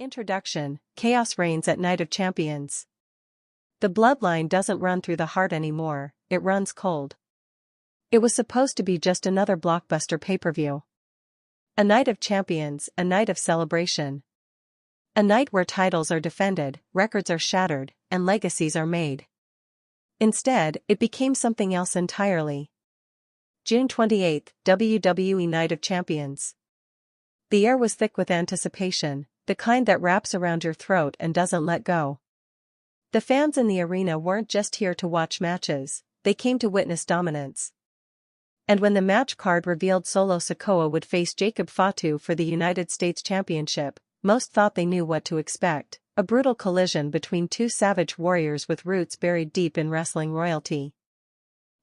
Introduction: Chaos reigns at Night of Champions. The bloodline doesn't run through the heart anymore, it runs cold. It was supposed to be just another blockbuster pay-per-view. A Night of Champions, a night of celebration. A night where titles are defended, records are shattered, and legacies are made. Instead, it became something else entirely. June 28, WWE Night of Champions. The air was thick with anticipation, the kind that wraps around your throat and doesn't let go. The fans in the arena weren't just here to watch matches, they came to witness dominance. And when the match card revealed Solo Sikoa would face Jacob Fatu for the United States Championship, most thought they knew what to expect, a brutal collision between two savage warriors with roots buried deep in wrestling royalty.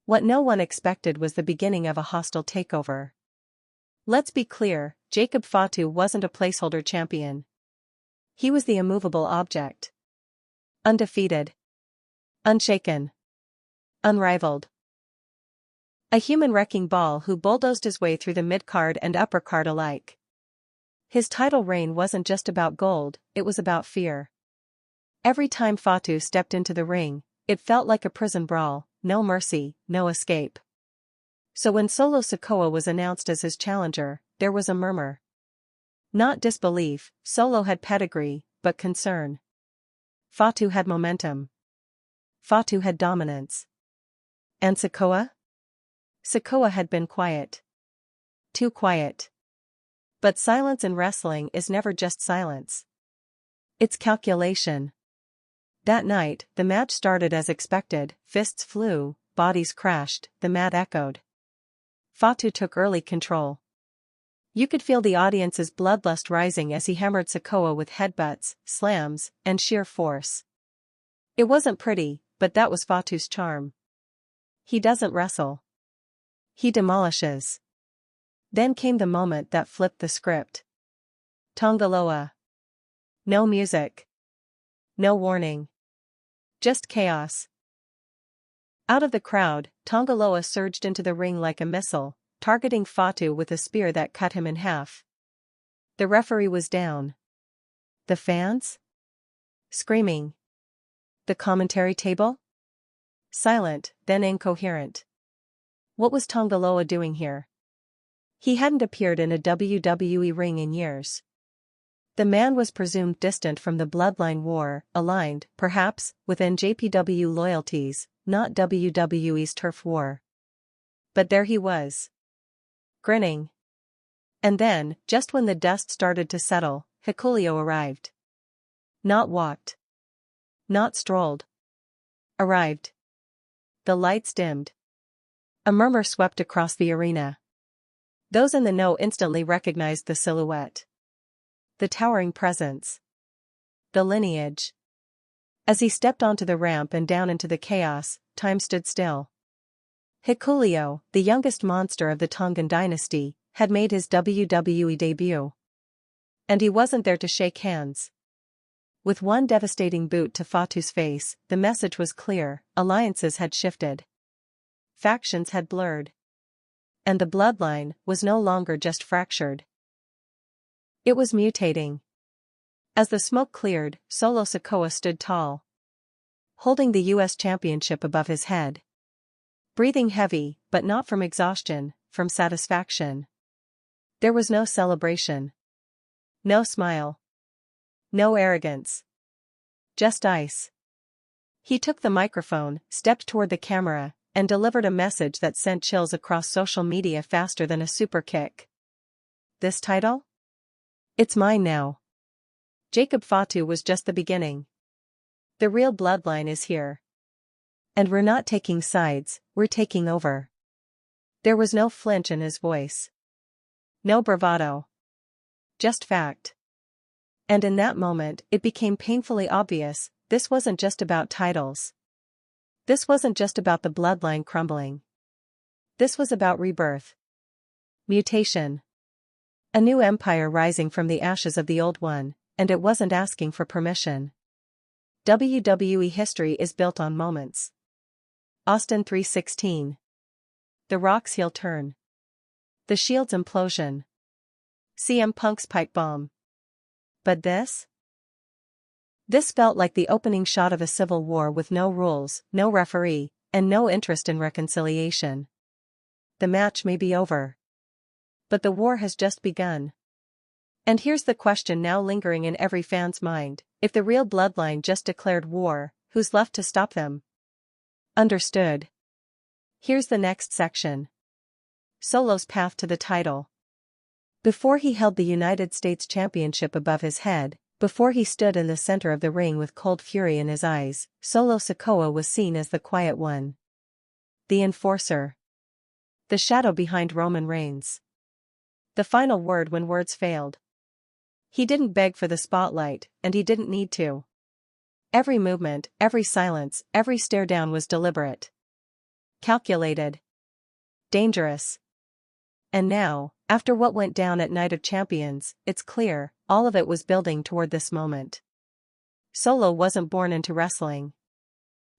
What no one expected was the beginning of a hostile takeover. Let's be clear, Jacob Fatu wasn't a placeholder champion. He was the immovable object. Undefeated. Unshaken. Unrivaled. A human wrecking ball who bulldozed his way through the mid-card and upper-card alike. His title reign wasn't just about gold, it was about fear. Every time Fatu stepped into the ring, it felt like a prison brawl, no mercy, no escape. So when Solo Sikoa was announced as his challenger, there was a murmur. Not disbelief, Solo had pedigree, but concern. Fatu had momentum. Fatu had dominance. And Sikoa? Sikoa had been quiet. Too quiet. But silence in wrestling is never just silence. It's calculation. That night, the match started as expected, fists flew, bodies crashed, the mat echoed. Fatu took early control. You could feel the audience's bloodlust rising as he hammered Sikoa with headbutts, slams, and sheer force. It wasn't pretty, but that was Fatu's charm. He doesn't wrestle. He demolishes. Then came the moment that flipped the script. Tongaloa. No music. No warning. Just chaos. Out of the crowd, Tongaloa surged into the ring like a missile, targeting Fatu with a spear that cut him in half. The referee was down. The fans? Screaming. The commentary table? Silent, then incoherent. What was Tongaloa doing here? He hadn't appeared in a WWE ring in years. The man was presumed distant from the bloodline war, aligned, perhaps, with NJPW loyalties, not WWE's turf war. But there he was. Grinning. And then, just when the dust started to settle, Hikuleo arrived. Not walked. Not strolled. Arrived. The lights dimmed. A murmur swept across the arena. Those in the know instantly recognized the silhouette. The towering presence. The lineage. As he stepped onto the ramp and down into the chaos, time stood still. Hikuleo, the youngest monster of the Tongan dynasty, had made his WWE debut. And he wasn't there to shake hands. With one devastating boot to Fatu's face, the message was clear: alliances had shifted. Factions had blurred. And the bloodline was no longer just fractured. It was mutating. As the smoke cleared, Solo Sikoa stood tall. Holding the U.S. Championship above his head. Breathing heavy, but not from exhaustion, from satisfaction. There was no celebration. No smile. No arrogance. Just ice. He took the microphone, stepped toward the camera, and delivered a message that sent chills across social media faster than a super kick. This title? It's mine now. Jacob Fatu was just the beginning. The real bloodline is here. And we're not taking sides, we're taking over. There was no flinch in his voice. No bravado. Just fact. And in that moment, it became painfully obvious, this wasn't just about titles. This wasn't just about the bloodline crumbling. This was about rebirth. Mutation. A new empire rising from the ashes of the old one, and it wasn't asking for permission. WWE history is built on moments. Austin 3:16. The Rock's heel turn. The Shield's implosion. CM Punk's pipe bomb. But this? This felt like the opening shot of a civil war with no rules, no referee, and no interest in reconciliation. The match may be over, but the war has just begun. And here's the question now lingering in every fan's mind: if the real bloodline just declared war, who's left to stop them? Understood. Here's the next section. Solo's path to the title. Before he held the United States Championship above his head, before he stood in the center of the ring with cold fury in his eyes, Solo Sikoa was seen as the quiet one. The enforcer. The shadow behind Roman Reigns. The final word when words failed. He didn't beg for the spotlight, and he didn't need to. Every movement, every silence, every stare down was deliberate. Calculated. Dangerous. And now, after what went down at Night of Champions, it's clear, all of it was building toward this moment. Solo wasn't born into wrestling.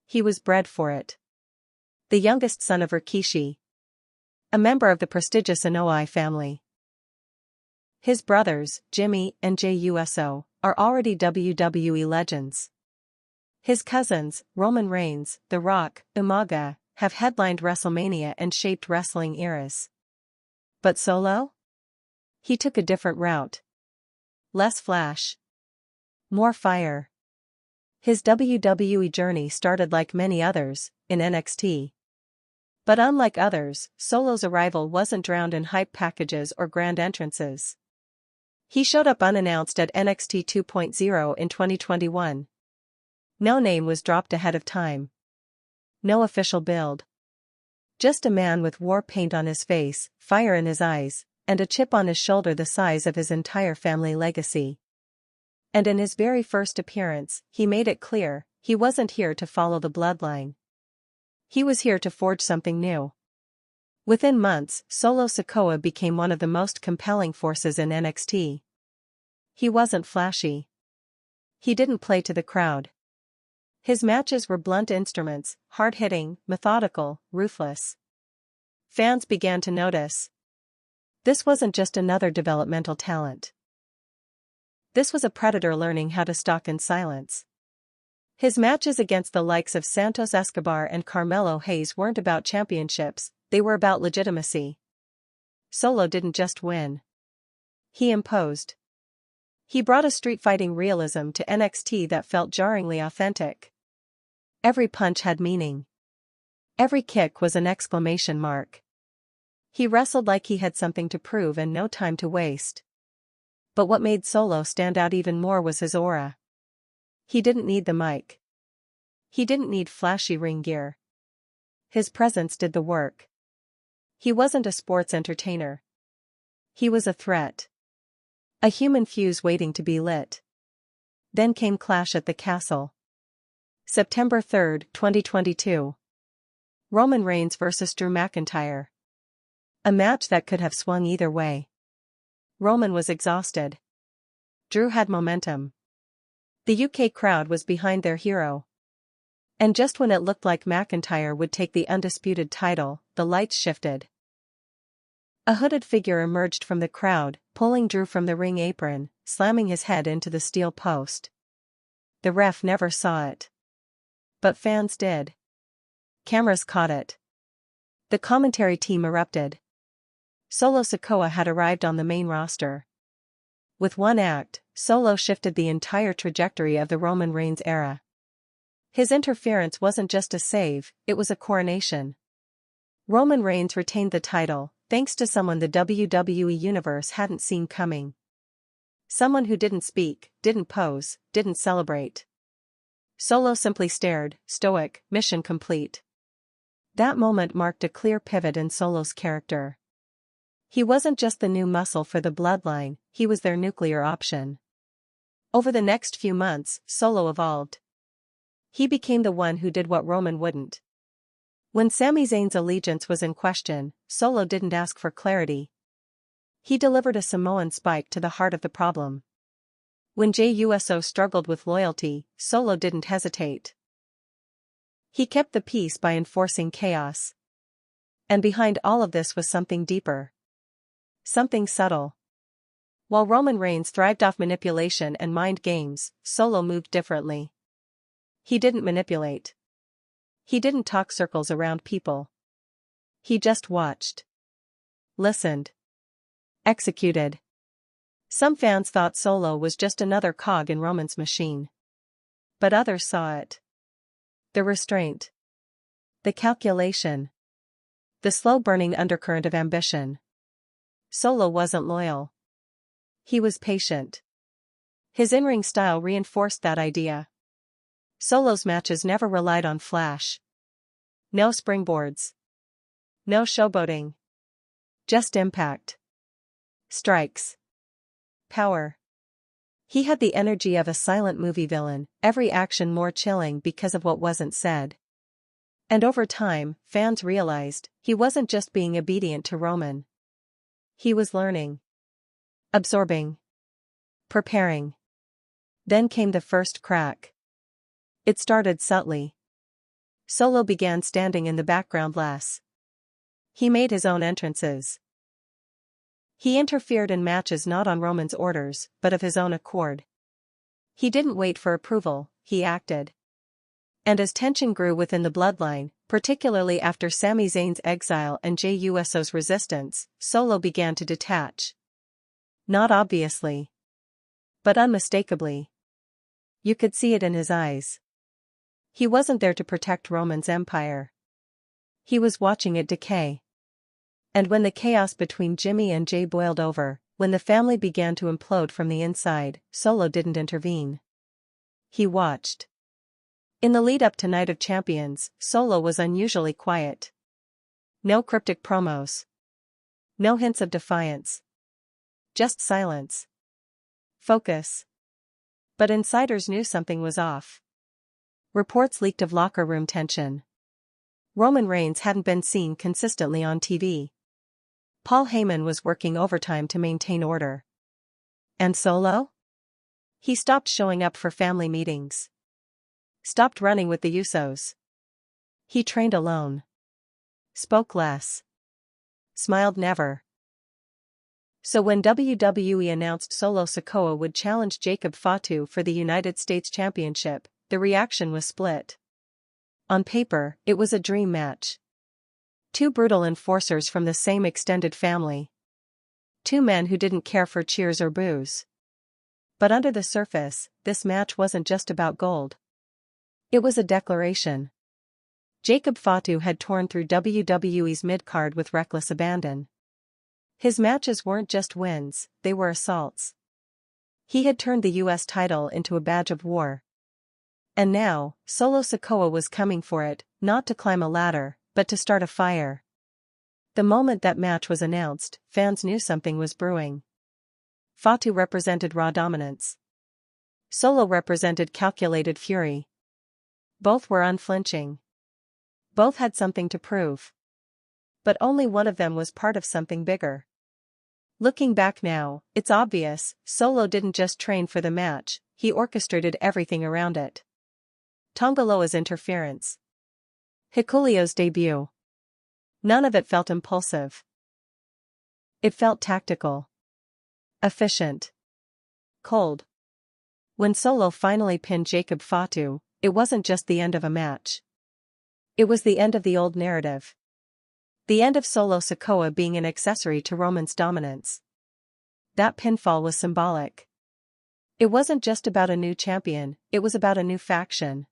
He was bred for it. The youngest son of Rikishi, a member of the prestigious Inoue family. His brothers, Jimmy and Jey Uso, are already WWE legends. His cousins, Roman Reigns, The Rock, Umaga, have headlined WrestleMania and shaped wrestling eras. But Solo? He took a different route. Less flash. More fire. His WWE journey started like many others, in NXT. But unlike others, Solo's arrival wasn't drowned in hype packages or grand entrances. He showed up unannounced at NXT 2.0 in 2021. No name was dropped ahead of time. No official build. Just a man with war paint on his face, fire in his eyes, and a chip on his shoulder the size of his entire family legacy. And in his very first appearance, he made it clear, he wasn't here to follow the bloodline. He was here to forge something new. Within months, Solo Sikoa became one of the most compelling forces in NXT. He wasn't flashy. He didn't play to the crowd. His matches were blunt instruments, hard-hitting, methodical, ruthless. Fans began to notice. This wasn't just another developmental talent. This was a predator learning how to stalk in silence. His matches against the likes of Santos Escobar and Carmelo Hayes weren't about championships, they were about legitimacy. Solo didn't just win. He imposed. He brought a street-fighting realism to NXT that felt jarringly authentic. Every punch had meaning. Every kick was an exclamation mark. He wrestled like he had something to prove and no time to waste. But what made Solo stand out even more was his aura. He didn't need the mic. He didn't need flashy ring gear. His presence did the work. He wasn't a sports entertainer. He was a threat. A human fuse waiting to be lit. Then came Clash at the Castle. September 3, 2022. Roman Reigns vs. Drew McIntyre. A match that could have swung either way. Roman was exhausted. Drew had momentum. The UK crowd was behind their hero. And just when it looked like McIntyre would take the undisputed title, the lights shifted. A hooded figure emerged from the crowd, pulling Drew from the ring apron, slamming his head into the steel post. The ref never saw it. But fans did. Cameras caught it. The commentary team erupted. Solo Sikoa had arrived on the main roster. With one act, Solo shifted the entire trajectory of the Roman Reigns era. His interference wasn't just a save, it was a coronation. Roman Reigns retained the title, thanks to someone the WWE Universe hadn't seen coming. Someone who didn't speak, didn't pose, didn't celebrate. Solo simply stared, stoic, mission complete. That moment marked a clear pivot in Solo's character. He wasn't just the new muscle for the bloodline, he was their nuclear option. Over the next few months, Solo evolved. He became the one who did what Roman wouldn't. When Sami Zayn's allegiance was in question, Solo didn't ask for clarity. He delivered a Samoan spike to the heart of the problem. When Jey Uso struggled with loyalty, Solo didn't hesitate. He kept the peace by enforcing chaos. And behind all of this was something deeper. Something subtle. While Roman Reigns thrived off manipulation and mind games, Solo moved differently. He didn't manipulate. He didn't talk circles around people. He just watched. Listened. Executed. Some fans thought Solo was just another cog in Roman's machine. But others saw it. The restraint. The calculation. The slow-burning undercurrent of ambition. Solo wasn't loyal. He was patient. His in-ring style reinforced that idea. Solo's matches never relied on flash. No springboards. No showboating. Just impact. Strikes. Power. He had the energy of a silent movie villain, every action more chilling because of what wasn't said. And over time, fans realized, he wasn't just being obedient to Roman. He was learning. Absorbing. Preparing. Then came the first crack. It started subtly. Solo began standing in the background less. He made his own entrances. He interfered in matches not on Roman's orders, but of his own accord. He didn't wait for approval, he acted. And as tension grew within the bloodline, particularly after Sami Zayn's exile and Jey Uso's resistance, Solo began to detach. Not obviously. But unmistakably. You could see it in his eyes. He wasn't there to protect Roman's empire. He was watching it decay. And when the chaos between Jimmy and Jey boiled over, when the family began to implode from the inside, Solo didn't intervene. He watched. In the lead-up to Night of Champions, Solo was unusually quiet. No cryptic promos. No hints of defiance. Just silence. Focus. But insiders knew something was off. Reports leaked of locker room tension. Roman Reigns hadn't been seen consistently on TV. Paul Heyman was working overtime to maintain order. And Solo? He stopped showing up for family meetings. Stopped running with the Usos. He trained alone. Spoke less. Smiled never. So when WWE announced Solo Sikoa would challenge Jacob Fatu for the United States Championship, the reaction was split. On paper, it was a dream match. Two brutal enforcers from the same extended family. Two men who didn't care for cheers or boos. But under the surface, this match wasn't just about gold. It was a declaration. Jacob Fatu had torn through WWE's mid-card with reckless abandon. His matches weren't just wins, they were assaults. He had turned the US title into a badge of war. And now, Solo Sikoa was coming for it, not to climb a ladder, but to start a fire. The moment that match was announced, fans knew something was brewing. Fatu represented raw dominance. Solo represented calculated fury. Both were unflinching. Both had something to prove. But only one of them was part of something bigger. Looking back now, it's obvious, Solo didn't just train for the match, he orchestrated everything around it. Tongaloa's interference. Hikuleo's debut. None of it felt impulsive. It felt tactical. Efficient. Cold. When Solo finally pinned Jacob Fatu, it wasn't just the end of a match. It was the end of the old narrative. The end of Solo Sikoa being an accessory to Roman's dominance. That pinfall was symbolic. It wasn't just about a new champion, it was about a new faction.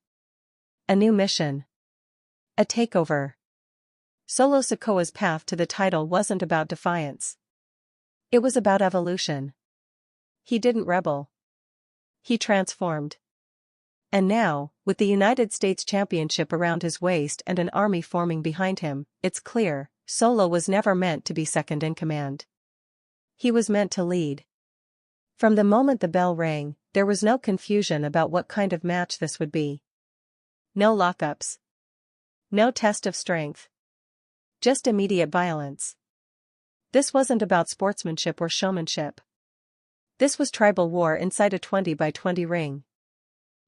A new mission. A takeover. Solo Sikoa's path to the title wasn't about defiance. It was about evolution. He didn't rebel. He transformed. And now, with the United States Championship around his waist and an army forming behind him, it's clear, Solo was never meant to be second in command. He was meant to lead. From the moment the bell rang, there was no confusion about what kind of match this would be. No lockups. No test of strength. Just immediate violence. This wasn't about sportsmanship or showmanship. This was tribal war inside a 20 by 20 ring.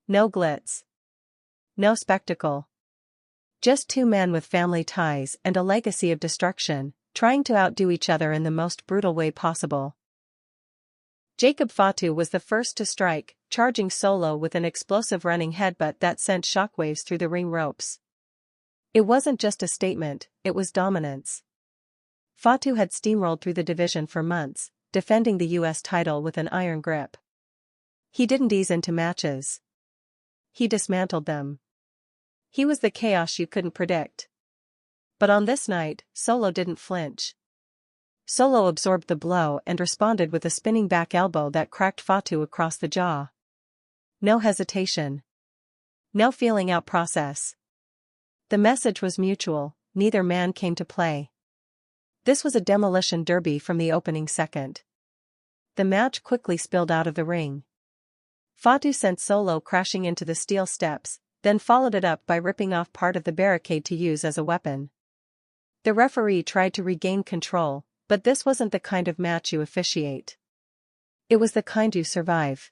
No glitz. No spectacle. Just two men with family ties and a legacy of destruction, trying to outdo each other in the most brutal way possible. Jacob Fatu was the first to strike, charging Solo with an explosive running headbutt that sent shockwaves through the ring ropes. It wasn't just a statement, it was dominance. Fatu had steamrolled through the division for months, defending the US title with an iron grip. He didn't ease into matches. He dismantled them. He was the chaos you couldn't predict. But on this night, Solo didn't flinch. Solo absorbed the blow and responded with a spinning back elbow that cracked Fatu across the jaw. No hesitation. No feeling out process. The message was mutual, neither man came to play. This was a demolition derby from the opening second. The match quickly spilled out of the ring. Fatu sent Solo crashing into the steel steps, then followed it up by ripping off part of the barricade to use as a weapon. The referee tried to regain control, but this wasn't the kind of match you officiate. It was the kind you survive.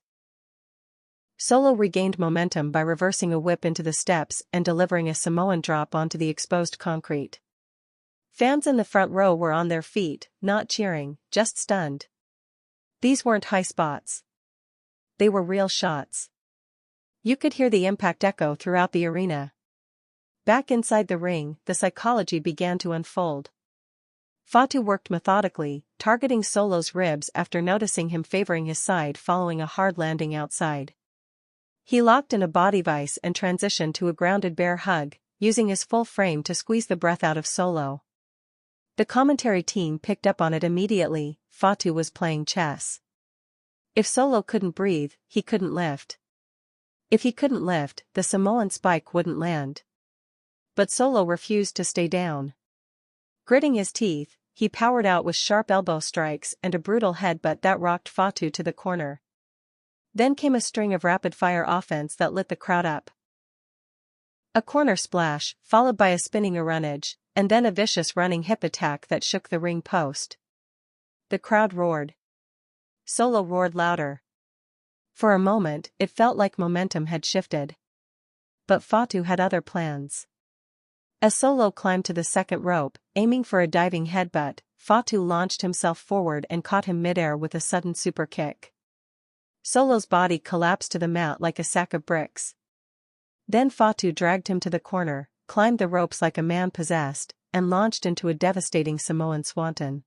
Solo regained momentum by reversing a whip into the steps and delivering a Samoan drop onto the exposed concrete. Fans in the front row were on their feet, not cheering, just stunned. These weren't high spots. They were real shots. You could hear the impact echo throughout the arena. Back inside the ring, the psychology began to unfold. Fatu worked methodically, targeting Solo's ribs after noticing him favoring his side following a hard landing outside. He locked in a body vice and transitioned to a grounded bear hug, using his full frame to squeeze the breath out of Solo. The commentary team picked up on it immediately. Fatu was playing chess. If Solo couldn't breathe, he couldn't lift. If he couldn't lift, the Samoan spike wouldn't land. But Solo refused to stay down. Gritting his teeth, he powered out with sharp elbow strikes and a brutal headbutt that rocked Fatu to the corner. Then came a string of rapid-fire offense that lit the crowd up. A corner splash, followed by a spinning runnage, and then a vicious running hip attack that shook the ring post. The crowd roared. Solo roared louder. For a moment, it felt like momentum had shifted. But Fatu had other plans. As Solo climbed to the second rope, aiming for a diving headbutt, Fatu launched himself forward and caught him midair with a sudden super kick. Solo's body collapsed to the mat like a sack of bricks. Then Fatu dragged him to the corner, climbed the ropes like a man possessed, and launched into a devastating Samoan swanton.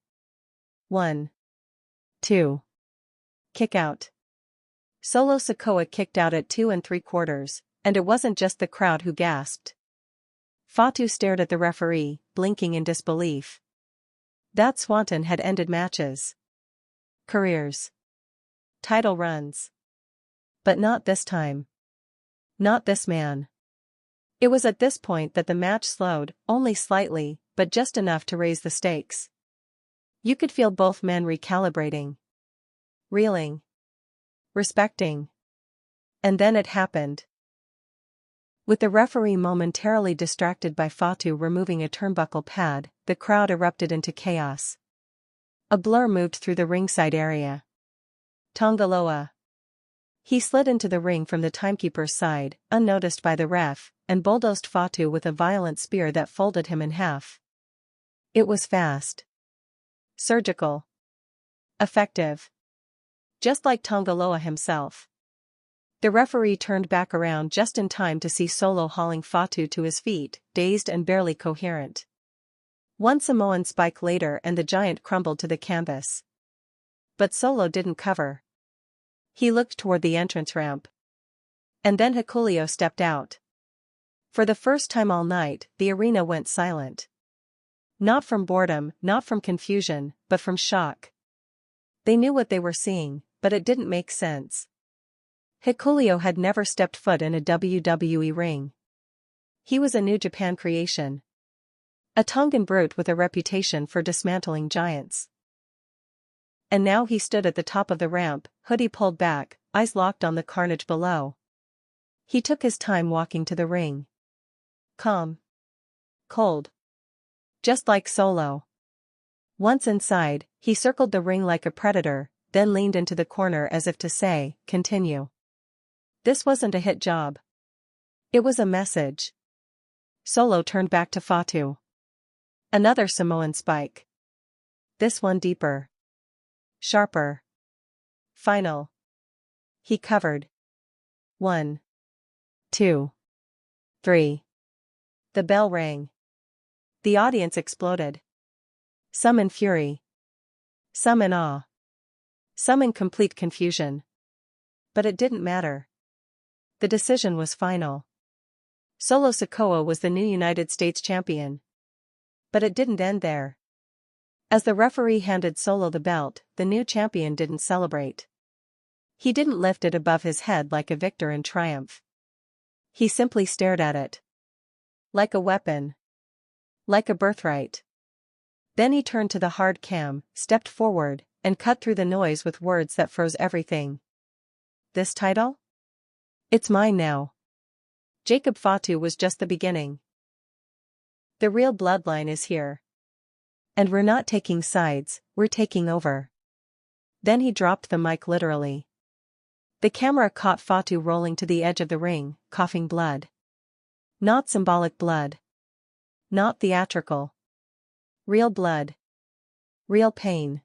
1. 2. Kick out. Solo Sikoa kicked out at 2 3/4, and it wasn't just the crowd who gasped. Fatu stared at the referee, blinking in disbelief. That swanton had ended matches. Careers. Title runs. But not this time. Not this man. It was at this point that the match slowed, only slightly, but just enough to raise the stakes. You could feel both men recalibrating. Reeling. Respecting. And then it happened. With the referee momentarily distracted by Fatu removing a turnbuckle pad, the crowd erupted into chaos. A blur moved through the ringside area. Tongaloa. He slid into the ring from the timekeeper's side, unnoticed by the ref, and bulldozed Fatu with a violent spear that folded him in half. It was fast. Surgical. Effective. Just like Tongaloa himself. The referee turned back around just in time to see Solo hauling Fatu to his feet, dazed and barely coherent. One Samoan spike later and the giant crumbled to the canvas. But Solo didn't cover. He looked toward the entrance ramp. And then Hikuleo stepped out. For the first time all night, the arena went silent. Not from boredom, not from confusion, but from shock. They knew what they were seeing, but it didn't make sense. Hikuleo had never stepped foot in a WWE ring. He was a New Japan creation. A Tongan brute with a reputation for dismantling giants. And now he stood at the top of the ramp, hoodie pulled back, eyes locked on the carnage below. He took his time walking to the ring. Calm. Cold. Just like Solo. Once inside, he circled the ring like a predator, then leaned into the corner as if to say, continue. This wasn't a hit job. It was a message. Solo turned back to Fatu. Another Samoan spike. This one deeper. Sharper. Final. He covered. 1, 2, 3. The bell rang. The audience exploded. Some in fury. Some in awe. Some in complete confusion. But it didn't matter. The decision was final. Solo Sikoa was the new United States champion. But it didn't end there. As the referee handed Solo the belt, the new champion didn't celebrate. He didn't lift it above his head like a victor in triumph. He simply stared at it. Like a weapon. Like a birthright. Then he turned to the hard cam, stepped forward, and cut through the noise with words that froze everything. This title? It's mine now. Jacob Fatu was just the beginning. The real bloodline is here. And we're not taking sides, we're taking over. Then he dropped the mic literally. The camera caught Fatu rolling to the edge of the ring, coughing blood. Not symbolic blood. Not theatrical. Real blood. Real pain.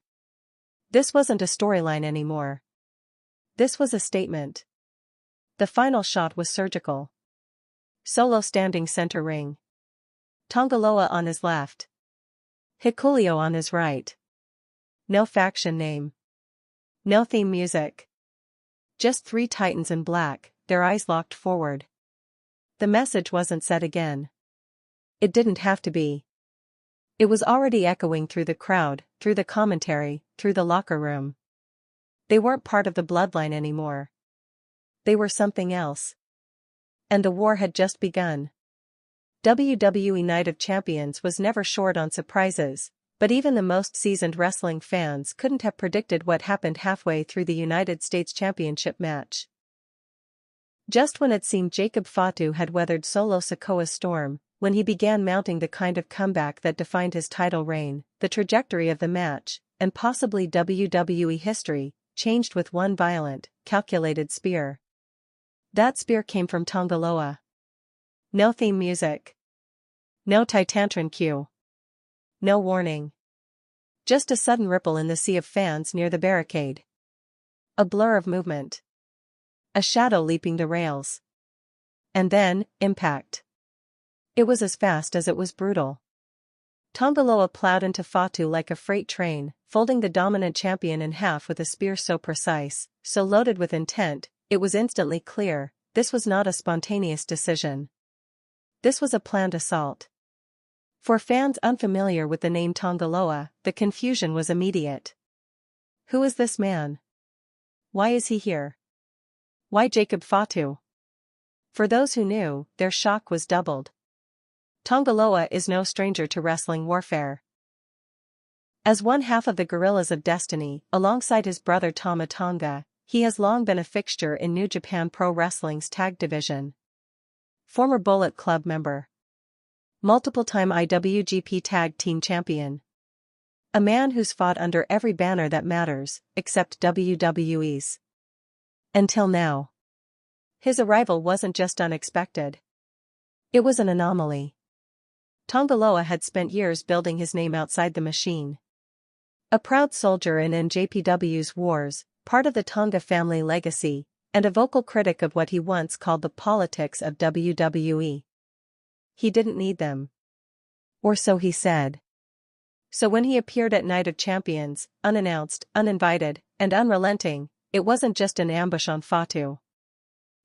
This wasn't a storyline anymore. This was a statement. The final shot was surgical. Solo standing center ring. Tongaloa on his left. Hikuleo on his right. No faction name. No theme music. Just 3 titans in black, their eyes locked forward. The message wasn't said again. It didn't have to be. It was already echoing through the crowd, through the commentary, through the locker room. They weren't part of the bloodline anymore. They were something else. And the war had just begun. WWE Night of Champions was never short on surprises, but even the most seasoned wrestling fans couldn't have predicted what happened halfway through the United States Championship match. Just when it seemed Jacob Fatu had weathered Solo Sikoa's storm, when he began mounting the kind of comeback that defined his title reign, the trajectory of the match, and possibly WWE history, changed with one violent, calculated spear. That spear came from Tongaloa. No theme music. No Titantron cue. No warning. Just a sudden ripple in the sea of fans near the barricade. A blur of movement. A shadow leaping the rails. And then, impact. It was as fast as it was brutal. Tongaloa plowed into Fatu like a freight train, folding the dominant champion in half with a spear so precise, so loaded with intent, it was instantly clear, this was not a spontaneous decision. This was a planned assault. For fans unfamiliar with the name Tongaloa, the confusion was immediate. Who is this man? Why is he here? Why Jacob Fatu? For those who knew, their shock was doubled. Tongaloa is no stranger to wrestling warfare. As one half of the Guerrillas of Destiny, alongside his brother Tama Tonga, he has long been a fixture in New Japan Pro Wrestling's tag division. Former Bullet Club member. Multiple-time IWGP Tag Team Champion. A man who's fought under every banner that matters, except WWE's. Until now. His arrival wasn't just unexpected. It was an anomaly. Tongaloa had spent years building his name outside the machine. A proud soldier in NJPW's wars, part of the Tonga family legacy, and a vocal critic of what he once called the politics of WWE. He didn't need them. Or so he said. So when he appeared at Night of Champions, unannounced, uninvited, and unrelenting, it wasn't just an ambush on Fatu.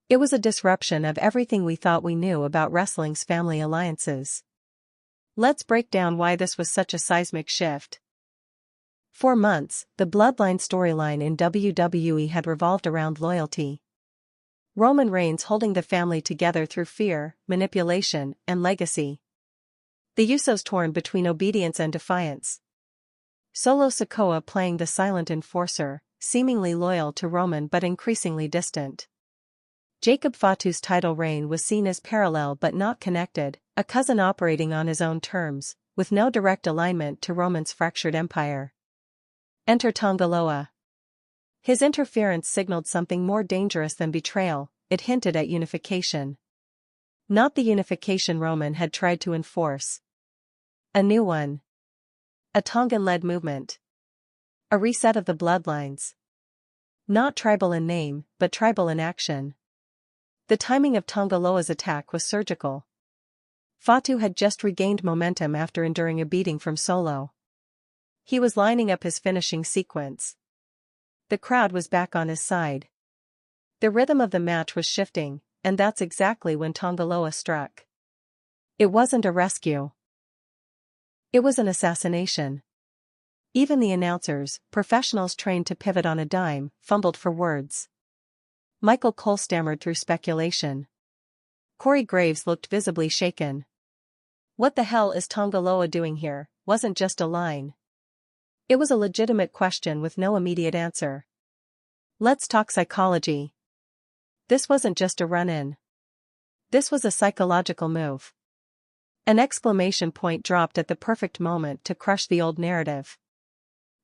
It was a disruption of everything we thought we knew about wrestling's family alliances. Let's break down why this was such a seismic shift. For months, the Bloodline storyline in WWE had revolved around loyalty. Roman Reigns holding the family together through fear, manipulation, and legacy. The Usos torn between obedience and defiance. Solo Sikoa playing the silent enforcer, seemingly loyal to Roman but increasingly distant. Jacob Fatu's title reign was seen as parallel but not connected, a cousin operating on his own terms, with no direct alignment to Roman's fractured empire. Enter Tongaloa. His interference signaled something more dangerous than betrayal, it hinted at unification. Not the unification Roman had tried to enforce. A new one. A Tongan-led movement. A reset of the bloodlines. Not tribal in name, but tribal in action. The timing of Tongaloa's attack was surgical. Fatu had just regained momentum after enduring a beating from Solo. He was lining up his finishing sequence. The crowd was back on his side. The rhythm of the match was shifting, and that's exactly when Tongaloa struck. It wasn't a rescue. It was an assassination. Even the announcers, professionals trained to pivot on a dime, fumbled for words. Michael Cole stammered through speculation. Corey Graves looked visibly shaken. What the hell is Tongaloa doing here? Wasn't just a line. It was a legitimate question with no immediate answer. Let's talk psychology. This wasn't just a run-in. This was a psychological move. An exclamation point dropped at the perfect moment to crush the old narrative.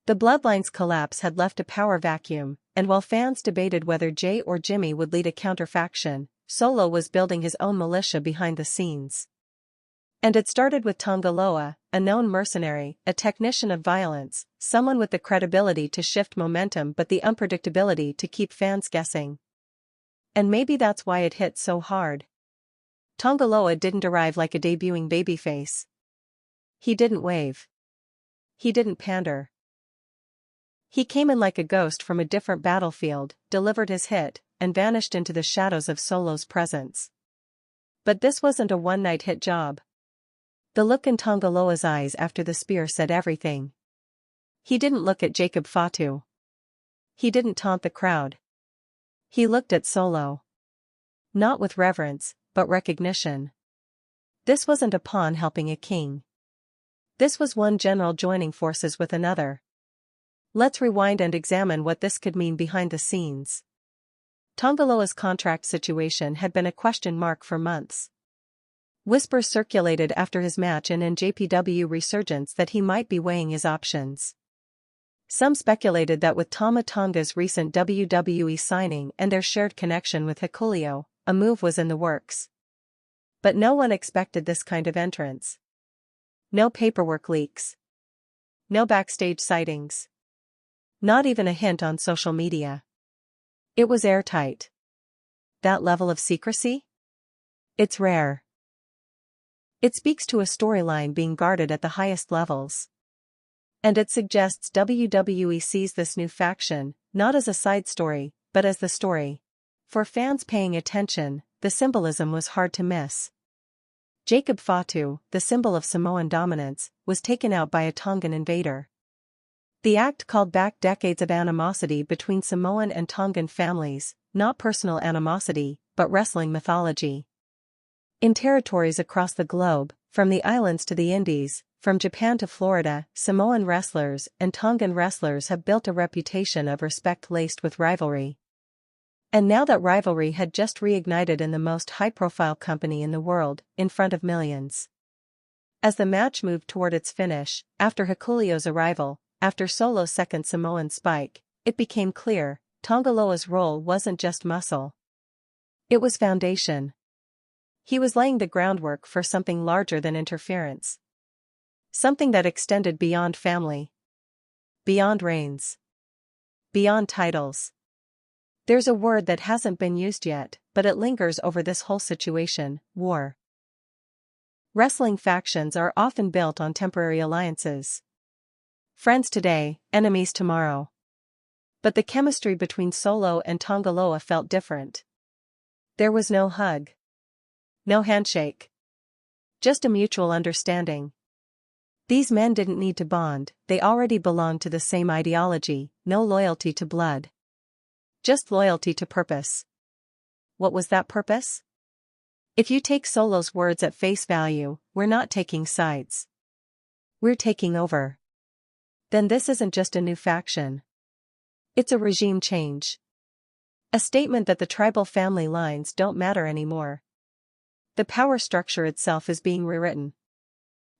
The Bloodline's collapse had left a power vacuum, and while fans debated whether Jay or Jimmy would lead a counterfaction, Solo was building his own militia behind the scenes. And it started with Tongaloa, a known mercenary, a technician of violence, someone with the credibility to shift momentum but the unpredictability to keep fans guessing. And maybe that's why it hit so hard. Tongaloa didn't arrive like a debuting babyface. He didn't wave. He didn't pander. He came in like a ghost from a different battlefield, delivered his hit, and vanished into the shadows of Solo's presence. But this wasn't a one-night hit job. The look in Tongaloa's eyes after the spear said everything. He didn't look at Jacob Fatu. He didn't taunt the crowd. He looked at Solo. Not with reverence, but recognition. This wasn't a pawn helping a king. This was one general joining forces with another. Let's rewind and examine what this could mean behind the scenes. Tongaloa's contract situation had been a question mark for months. Whispers circulated after his match in NJPW Resurgence that he might be weighing his options. Some speculated that with Tama Tonga's recent WWE signing and their shared connection with Hikuleo, a move was in the works. But no one expected this kind of entrance. No paperwork leaks. No backstage sightings. Not even a hint on social media. It was airtight. That level of secrecy? It's rare. It speaks to a storyline being guarded at the highest levels. And it suggests WWE sees this new faction, not as a side story, but as the story. For fans paying attention, the symbolism was hard to miss. Jacob Fatu, the symbol of Samoan dominance, was taken out by a Tongan invader. The act called back decades of animosity between Samoan and Tongan families, not personal animosity, but wrestling mythology. In territories across the globe, from the islands to the Indies, from Japan to Florida, Samoan wrestlers and Tongan wrestlers have built a reputation of respect laced with rivalry. And now that rivalry had just reignited in the most high-profile company in the world, in front of millions. As the match moved toward its finish, after Hikuleo's arrival, after Solo's second Samoan spike, it became clear, Tongaloa's role wasn't just muscle. It was foundation. He was laying the groundwork for something larger than interference. Something that extended beyond family. Beyond reigns. Beyond titles. There's a word that hasn't been used yet, but it lingers over this whole situation: war. Wrestling factions are often built on temporary alliances. Friends today, enemies tomorrow. But the chemistry between Solo and Tongaloa felt different. There was no hug. No handshake. Just a mutual understanding. These men didn't need to bond, they already belonged to the same ideology, no loyalty to blood. Just loyalty to purpose. What was that purpose? If you take Solo's words at face value, we're not taking sides. We're taking over. Then this isn't just a new faction. It's a regime change. A statement that the tribal family lines don't matter anymore. The power structure itself is being rewritten.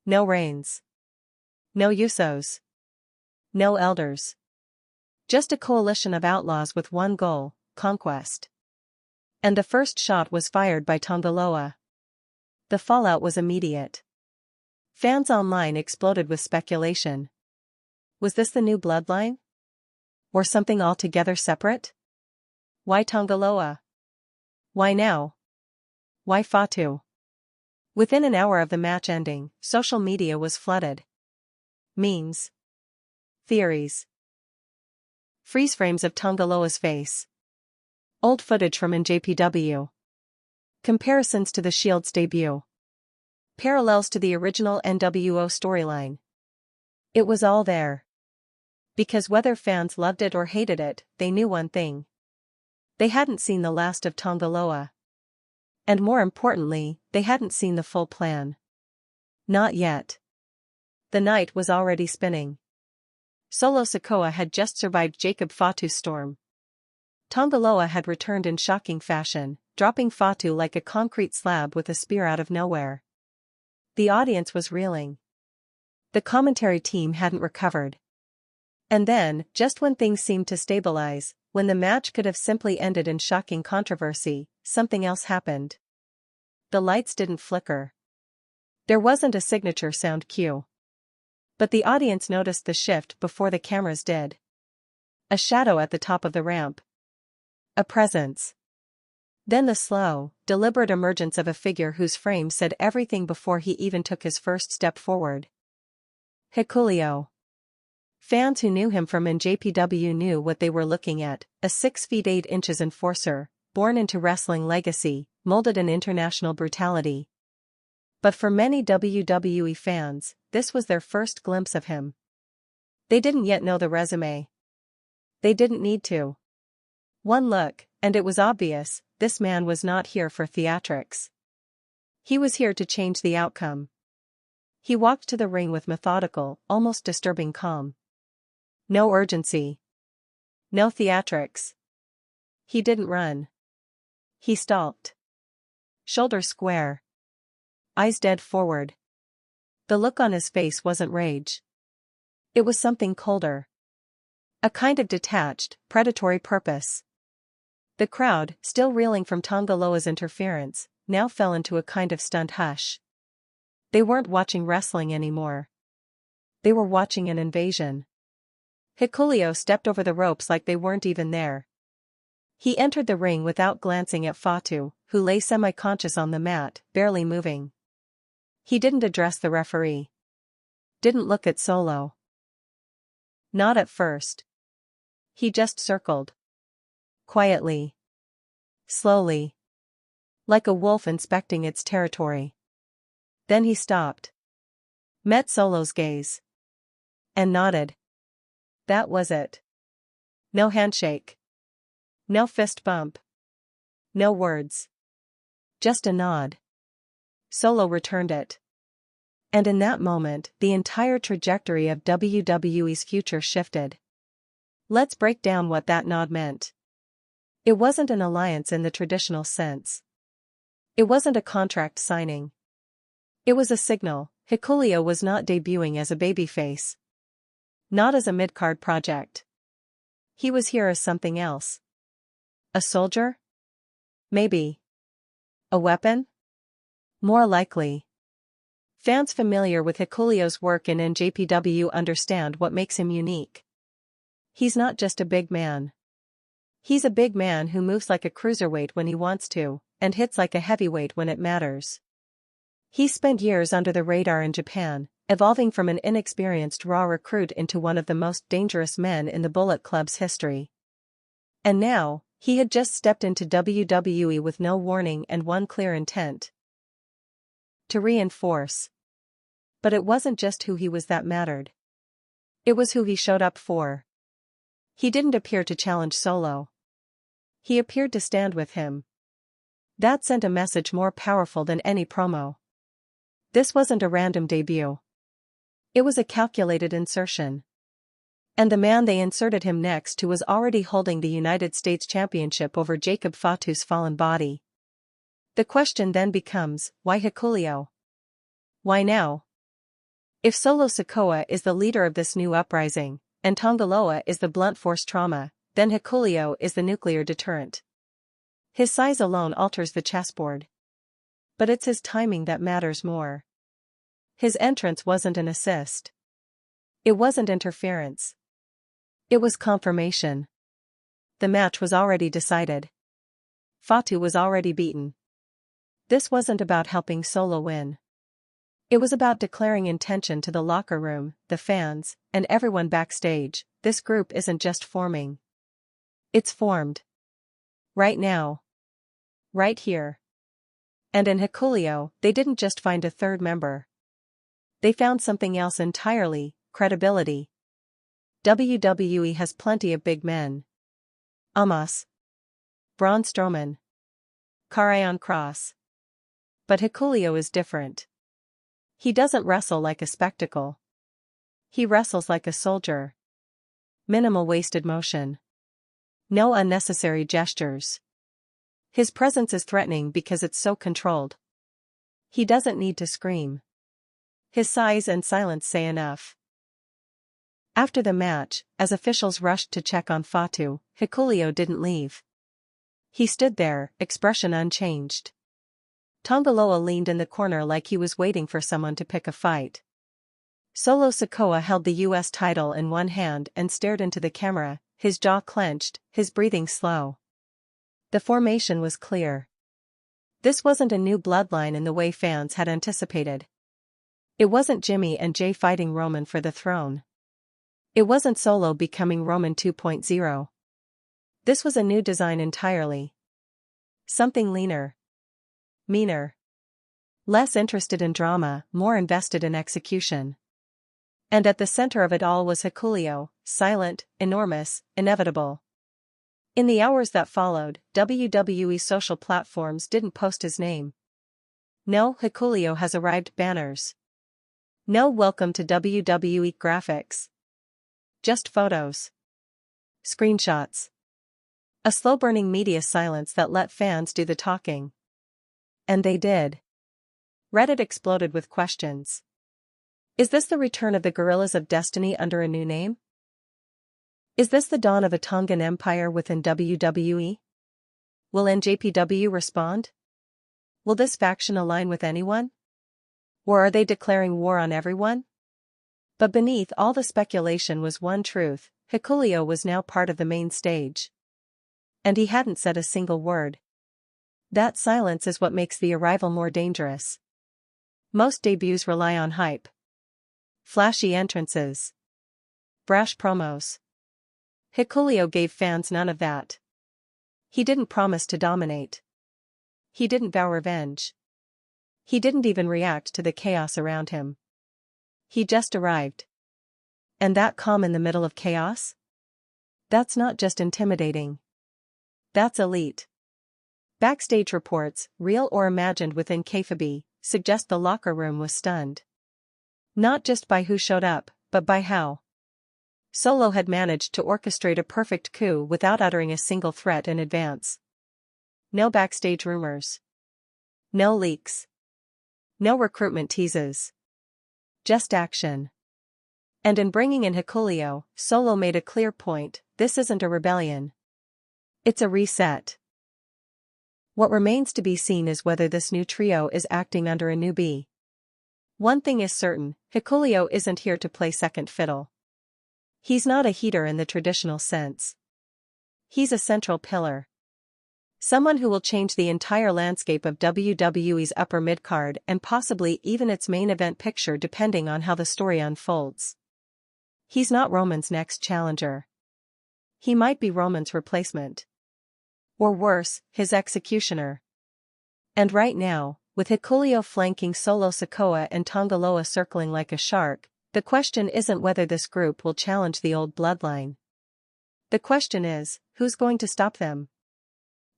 No reigns. No Usos. No elders. Just a coalition of outlaws with one goal: conquest. And the first shot was fired by Tongaloa. The fallout was immediate. Fans online exploded with speculation. Was this the new bloodline? Or something altogether separate? Why Tongaloa? Why now? Why Fatu? Within an hour of the match ending, social media was flooded. Memes. Theories. Freeze frames of Tongaloa's face. Old footage from NJPW. Comparisons to the Shield's debut. Parallels to the original NWO storyline. It was all there. Because whether fans loved it or hated it, they knew one thing. They hadn't seen the last of Tongaloa. And more importantly, they hadn't seen the full plan. Not yet. The night was already spinning. Solo Sikoa had just survived Jacob Fatu's storm. Tongaloa had returned in shocking fashion, dropping Fatu like a concrete slab with a spear out of nowhere. The audience was reeling. The commentary team hadn't recovered. And then, just when things seemed to stabilize, when the match could have simply ended in shocking controversy, something else happened. The lights didn't flicker. There wasn't a signature sound cue. But the audience noticed the shift before the cameras did. A shadow at the top of the ramp. A presence. Then the slow, deliberate emergence of a figure whose frame said everything before he even took his first step forward. Hikuleo. Fans who knew him from NJPW knew what they were looking at, a 6 feet 8 inches enforcer, born into wrestling legacy, molded in international brutality. But for many WWE fans, this was their first glimpse of him. They didn't yet know the resume. They didn't need to. One look, and it was obvious, this man was not here for theatrics. He was here to change the outcome. He walked to the ring with methodical, almost disturbing calm. No urgency. No theatrics. He didn't run. He stalked. Shoulders square. Eyes dead forward. The look on his face wasn't rage. It was something colder. A kind of detached, predatory purpose. The crowd, still reeling from Tongaloa's interference, now fell into a kind of stunned hush. They weren't watching wrestling anymore. They were watching an invasion. Hikuleo stepped over the ropes like they weren't even there. He entered the ring without glancing at Fatu, who lay semi-conscious on the mat, barely moving. He didn't address the referee. Didn't look at Solo. Not at first. He just circled. Quietly. Slowly. Like a wolf inspecting its territory. Then he stopped. Met Solo's gaze. And nodded. That was it. No handshake. No fist bump. No words. Just a nod. Solo returned it. And in that moment, the entire trajectory of WWE's future shifted. Let's break down what that nod meant. It wasn't an alliance in the traditional sense. It wasn't a contract signing. It was a signal. Hikuleo was not debuting as a babyface. Not as a mid-card project. He was here as something else. A soldier? Maybe. A weapon? More likely. Fans familiar with Hikuleo's work in NJPW understand what makes him unique. He's not just a big man. He's a big man who moves like a cruiserweight when he wants to, and hits like a heavyweight when it matters. He spent years under the radar in Japan, evolving from an inexperienced raw recruit into one of the most dangerous men in the Bullet Club's history. And now, he had just stepped into WWE with no warning and one clear intent. To reinforce. But it wasn't just who he was that mattered. It was who he showed up for. He didn't appear to challenge Solo. He appeared to stand with him. That sent a message more powerful than any promo. This wasn't a random debut. It was a calculated insertion. And the man they inserted him next to was already holding the United States Championship over Jacob Fatu's fallen body. The question then becomes, why Hikuleo? Why now? If Solo Sikoa is the leader of this new uprising, and Tongaloa is the blunt force trauma, then Hikuleo is the nuclear deterrent. His size alone alters the chessboard. But it's his timing that matters more. His entrance wasn't an assist. It wasn't interference. It was confirmation. The match was already decided. Fatu was already beaten. This wasn't about helping Solo win. It was about declaring intention to the locker room, the fans, and everyone backstage. This group isn't just forming. It's formed. Right now. Right here. And in Hikuleo, they didn't just find a third member. They found something else entirely: credibility. WWE has plenty of big men. Omos. Braun Strowman. Karrion Kross. But Hikuleo is different. He doesn't wrestle like a spectacle. He wrestles like a soldier. Minimal wasted motion. No unnecessary gestures. His presence is threatening because it's so controlled. He doesn't need to scream. His size and silence say enough. After the match, as officials rushed to check on Fatu, Hikuleo didn't leave. He stood there, expression unchanged. Tongaloa leaned in the corner like he was waiting for someone to pick a fight. Solo Sikoa held the US title in one hand and stared into the camera, his jaw clenched, his breathing slow. The formation was clear. This wasn't a new bloodline in the way fans had anticipated. It wasn't Jimmy and Jay fighting Roman for the throne. It wasn't Solo becoming Roman 2.0. This was a new design entirely. Something leaner. Meaner. Less interested in drama, more invested in execution. And at the center of it all was Hikuleo, silent, enormous, inevitable. In the hours that followed, WWE social platforms didn't post his name. No Hikuleo has arrived banners. No welcome to WWE graphics. Just photos. Screenshots. A slow-burning media silence that let fans do the talking. And they did. Reddit exploded with questions. Is this the return of the Gorillas of Destiny under a new name? Is this the dawn of a Tongan empire within WWE? Will NJPW respond? Will this faction align with anyone? Or are they declaring war on everyone? But beneath all the speculation was one truth: Hikuleo was now part of the main stage. And he hadn't said a single word. That silence is what makes the arrival more dangerous. Most debuts rely on hype. Flashy entrances. Brash promos. Hikuleo gave fans none of that. He didn't promise to dominate. He didn't vow revenge. He didn't even react to the chaos around him. He just arrived. And that calm in the middle of chaos? That's not just intimidating. That's elite. Backstage reports, real or imagined within kayfabe, suggest the locker room was stunned. Not just by who showed up, but by how. Solo had managed to orchestrate a perfect coup without uttering a single threat in advance. No backstage rumors. No leaks. No recruitment teases. Just action. And in bringing in Hikuleo, Solo made a clear point: this isn't a rebellion. It's a reset. What remains to be seen is whether this new trio is acting under a new B. One thing is certain: Hikuleo isn't here to play second fiddle. He's not a heater in the traditional sense. He's a central pillar. Someone who will change the entire landscape of WWE's upper midcard and possibly even its main event picture depending on how the story unfolds. He's not Roman's next challenger. He might be Roman's replacement. Or worse, his executioner. And right now, with Hikuleo flanking Solo Sikoa and Tongaloa circling like a shark, the question isn't whether this group will challenge the old bloodline. The question is, who's going to stop them?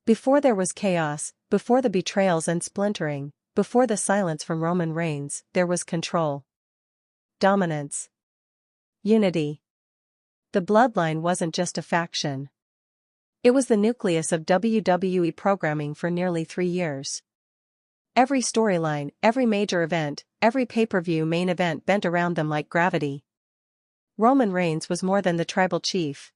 Before there was chaos, before the betrayals and splintering, before the silence from Roman Reigns, there was control. Dominance. Unity. The bloodline wasn't just a faction. It was the nucleus of WWE programming for nearly 3 years. Every storyline, every major event, every pay-per-view main event bent around them like gravity. Roman Reigns was more than the tribal chief.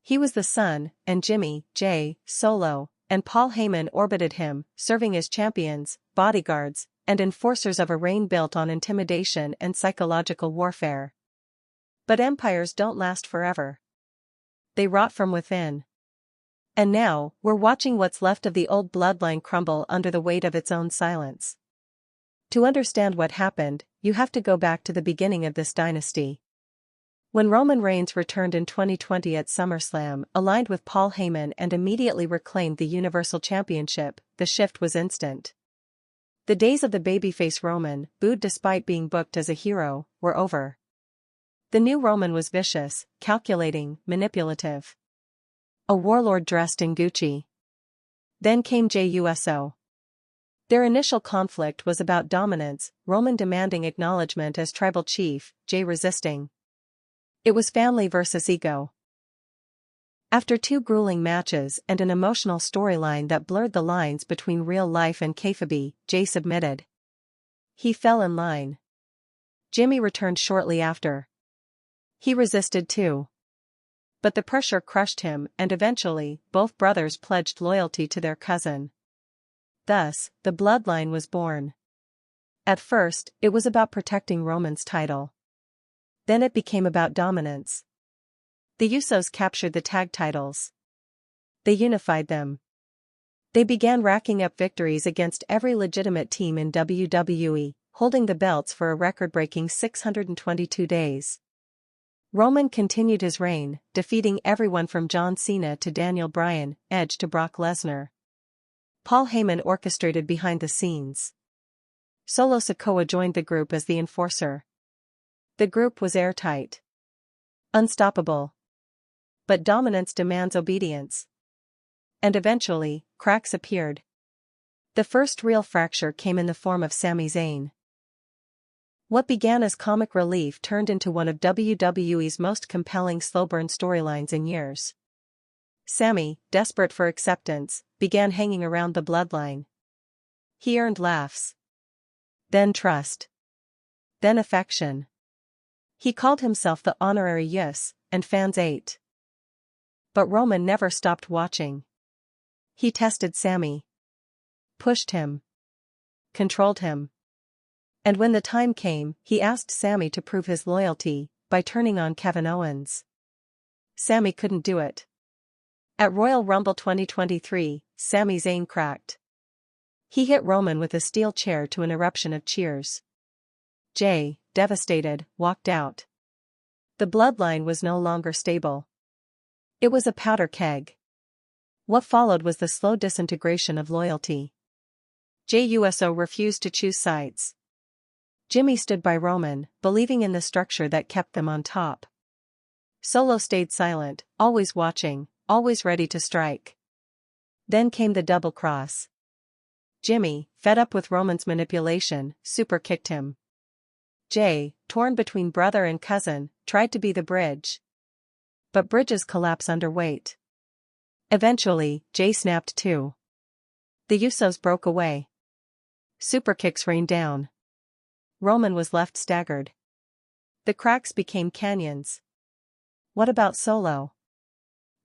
He was the son, and Jimmy, Jay, Solo, and Paul Heyman orbited him, serving as champions, bodyguards, and enforcers of a reign built on intimidation and psychological warfare. But empires don't last forever. They rot from within. And now, we're watching what's left of the old bloodline crumble under the weight of its own silence. To understand what happened, you have to go back to the beginning of this dynasty. When Roman Reigns returned in 2020 at SummerSlam, aligned with Paul Heyman and immediately reclaimed the Universal Championship, the shift was instant. The days of the babyface Roman, booed despite being booked as a hero, were over. The new Roman was vicious, calculating, manipulative. A warlord dressed in Gucci. Then came Jey Uso. Their initial conflict was about dominance, Roman demanding acknowledgement as tribal chief, Jey resisting. It was family versus ego. After 2 grueling matches and an emotional storyline that blurred the lines between real life and kayfabe, Jey submitted. He fell in line. Jimmy returned shortly after. He resisted too. But the pressure crushed him, and eventually, both brothers pledged loyalty to their cousin. Thus, the bloodline was born. At first, it was about protecting Roman's title. Then it became about dominance. The Usos captured the tag titles. They unified them. They began racking up victories against every legitimate team in WWE, holding the belts for a record-breaking 622 days. Roman continued his reign, defeating everyone from John Cena to Daniel Bryan, Edge to Brock Lesnar. Paul Heyman orchestrated behind the scenes. Solo Sikoa joined the group as the enforcer. The group was airtight. Unstoppable. But dominance demands obedience. And eventually, cracks appeared. The first real fracture came in the form of Sami Zayn. What began as comic relief turned into one of WWE's most compelling slow-burn storylines in years. Sami, desperate for acceptance, began hanging around the bloodline. He earned laughs. Then trust. Then affection. He called himself the honorary Yus, and fans ate. But Roman never stopped watching. He tested Sami. Pushed him. Controlled him. And when the time came, he asked Sami to prove his loyalty, by turning on Kevin Owens. Sami couldn't do it. At Royal Rumble 2023, Sami Zayn cracked. He hit Roman with a steel chair to an eruption of cheers. Jey, devastated, walked out. The bloodline was no longer stable. It was a powder keg. What followed was the slow disintegration of loyalty. Jey Uso refused to choose sides. Jimmy stood by Roman, believing in the structure that kept them on top. Solo stayed silent, always watching, always ready to strike. Then came the double cross. Jimmy, fed up with Roman's manipulation, super kicked him. Jey, torn between brother and cousin, tried to be the bridge. But bridges collapse under weight. Eventually, Jey snapped too. The Usos broke away. Super kicks rained down. Roman was left staggered. The cracks became canyons. What about Solo?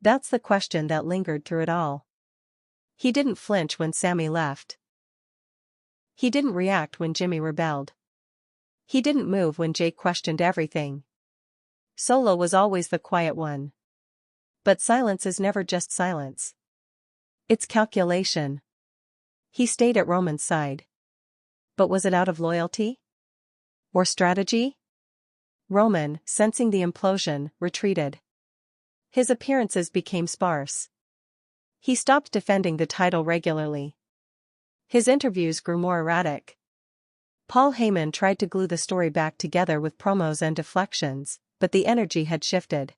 That's the question that lingered through it all. He didn't flinch when Sami left. He didn't react when Jimmy rebelled. He didn't move when Jey questioned everything. Solo was always the quiet one. But silence is never just silence. It's calculation. He stayed at Roman's side. But was it out of loyalty? Or strategy? Roman, sensing the implosion, retreated. His appearances became sparse. He stopped defending the title regularly. His interviews grew more erratic. Paul Heyman tried to glue the story back together with promos and deflections, but the energy had shifted.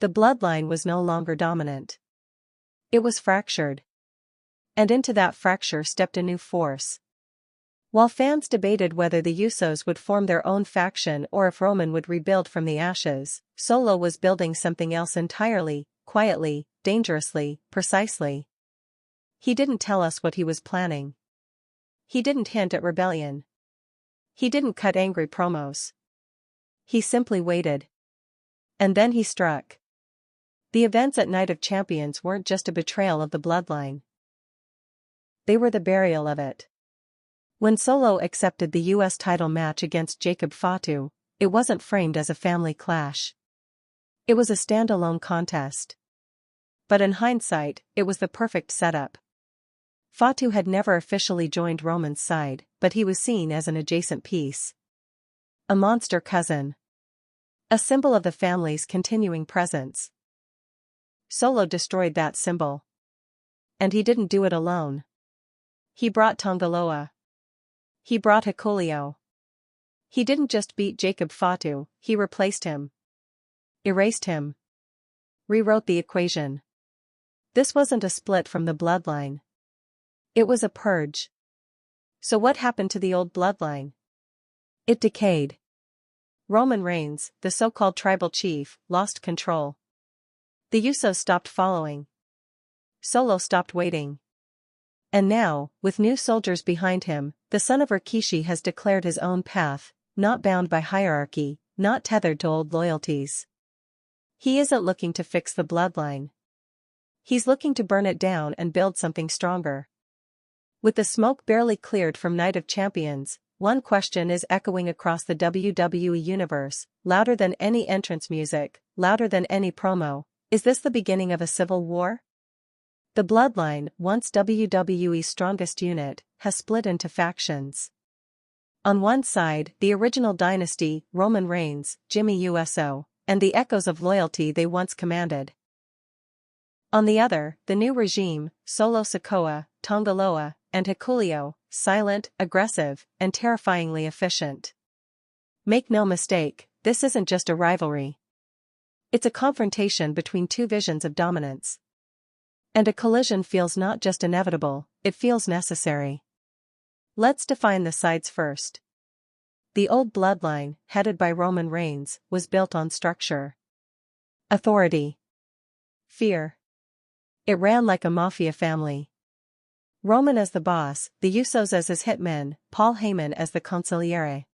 The bloodline was no longer dominant. It was fractured. And into that fracture stepped a new force. While fans debated whether the Usos would form their own faction or if Roman would rebuild from the ashes, Solo was building something else entirely, quietly, dangerously, precisely. He didn't tell us what he was planning. He didn't hint at rebellion. He didn't cut angry promos. He simply waited. And then he struck. The events at Night of Champions weren't just a betrayal of the bloodline. They were the burial of it. When Solo accepted the US title match against Fatu, it wasn't framed as a family clash. It was a standalone contest. But in hindsight, it was the perfect setup. Fatu had never officially joined Roman's side, but he was seen as an adjacent piece. A monster cousin. A symbol of the family's continuing presence. Solo destroyed that symbol. And he didn't do it alone. He brought Tongaloa. He brought Hikuleo. He didn't just beat Jacob Fatu, he replaced him. Erased him. Rewrote the equation. This wasn't a split from the bloodline. It was a purge. So what happened to the old bloodline? It decayed. Roman Reigns, the so-called tribal chief, lost control. The Usos stopped following. Solo stopped waiting. And now, with new soldiers behind him, the son of Rikishi has declared his own path, not bound by hierarchy, not tethered to old loyalties. He isn't looking to fix the bloodline. He's looking to burn it down and build something stronger. With the smoke barely cleared from Night of Champions, one question is echoing across the WWE universe, louder than any entrance music, louder than any promo. Is this the beginning of a civil war? The Bloodline, once WWE's strongest unit, has split into factions. On one side, the original dynasty, Roman Reigns, Jimmy USO, and the echoes of loyalty they once commanded. On the other, the new regime, Solo Sikoa, Tongaloa, and Hikuleo, silent, aggressive, and terrifyingly efficient. Make no mistake, this isn't just a rivalry. It's a confrontation between two visions of dominance. And a collision feels not just inevitable, it feels necessary. Let's define the sides first. The old bloodline, headed by Roman Reigns, was built on structure. Authority. Fear. It ran like a mafia family. Roman as the boss, the Usos as his hitmen, Paul Heyman as the consigliere.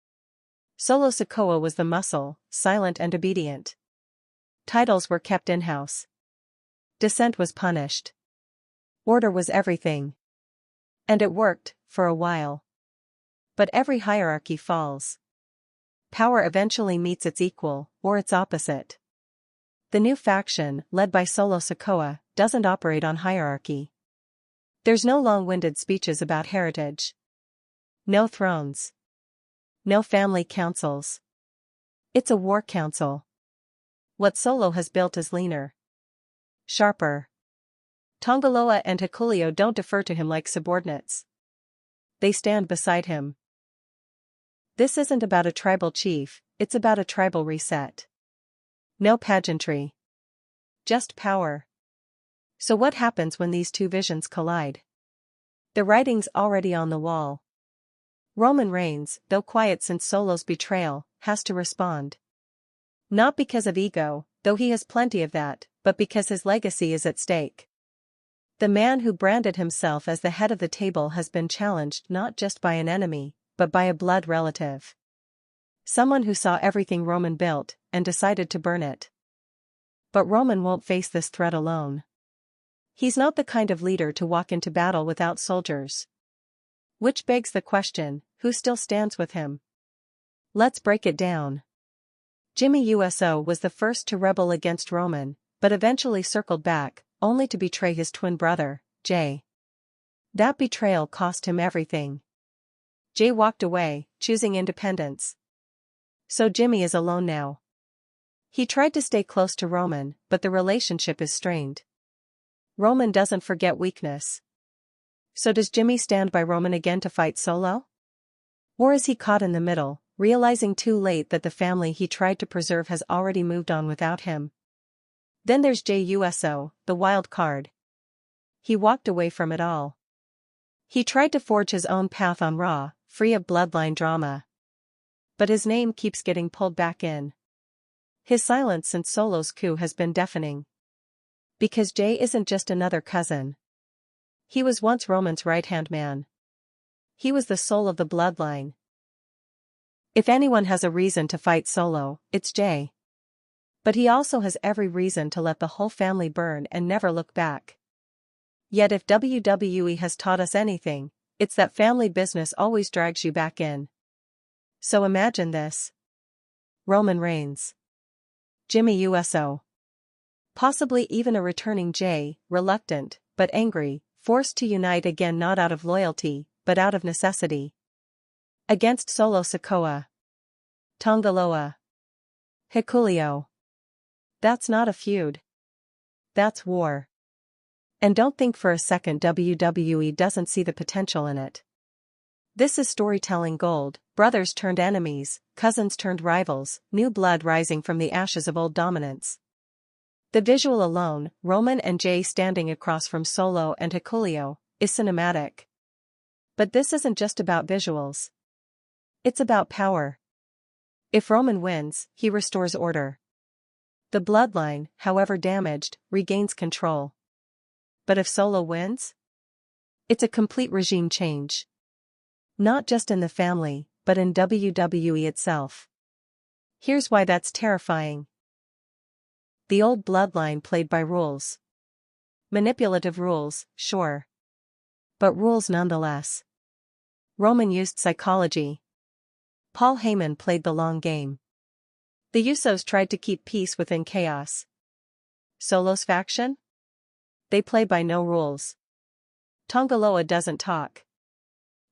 Solo Sikoa was the muscle, silent and obedient. Titles were kept in-house. Dissent was punished. Order was everything. And it worked, for a while. But every hierarchy falls. Power eventually meets its equal, or its opposite. The new faction, led by Solo Sikoa, doesn't operate on hierarchy. There's no long-winded speeches about heritage. No thrones. No family councils. It's a war council. What Solo has built is leaner. Sharper. Tongaloa and Hikuleo don't defer to him like subordinates. They stand beside him. This isn't about a tribal chief, it's about a tribal reset. No pageantry. Just power. So what happens when these two visions collide? The writing's already on the wall. Roman Reigns, though quiet since Solo's betrayal, has to respond. Not because of ego, though he has plenty of that, but because his legacy is at stake. The man who branded himself as the head of the table has been challenged not just by an enemy, but by a blood relative. Someone who saw everything Roman built, and decided to burn it. But Roman won't face this threat alone. He's not the kind of leader to walk into battle without soldiers. Which begs the question, who still stands with him? Let's break it down. Jimmy USO was the first to rebel against Roman, but eventually circled back, only to betray his twin brother, Jay. That betrayal cost him everything. Jay walked away, choosing independence. So Jimmy is alone now. He tried to stay close to Roman, but the relationship is strained. Roman doesn't forget weakness. So does Jimmy stand by Roman again to fight Solo? Or is he caught in the middle, realizing too late that the family he tried to preserve has already moved on without him? Then there's Jey Uso, the wild card. He walked away from it all. He tried to forge his own path on Raw, free of bloodline drama. But his name keeps getting pulled back in. His silence since Solo's coup has been deafening. Because Jay isn't just another cousin. He was once Roman's right-hand man. He was the soul of the bloodline. If anyone has a reason to fight Solo, it's Jay. But he also has every reason to let the whole family burn and never look back. Yet if WWE has taught us anything, it's that family business always drags you back in. So imagine this. Roman Reigns. Jimmy Uso. Possibly even a returning Jey, reluctant, but angry, forced to unite again not out of loyalty, but out of necessity. Against Solo Sikoa. Tanga Loa. Hikuleo. That's not a feud. That's war. And don't think for a second WWE doesn't see the potential in it. This is storytelling gold, brothers turned enemies, cousins turned rivals, new blood rising from the ashes of old dominance. The visual alone, Roman and Jey standing across from Solo and Hikuleo, is cinematic. But this isn't just about visuals. It's about power. If Roman wins, he restores order. The bloodline, however damaged, regains control. But if Solo wins? It's a complete regime change. Not just in the family, but in WWE itself. Here's why that's terrifying. The old bloodline played by rules. Manipulative rules, sure. But rules nonetheless. Roman used psychology. Paul Heyman played the long game. The Usos tried to keep peace within chaos. Solo's faction? They play by no rules. Tanga Loa doesn't talk.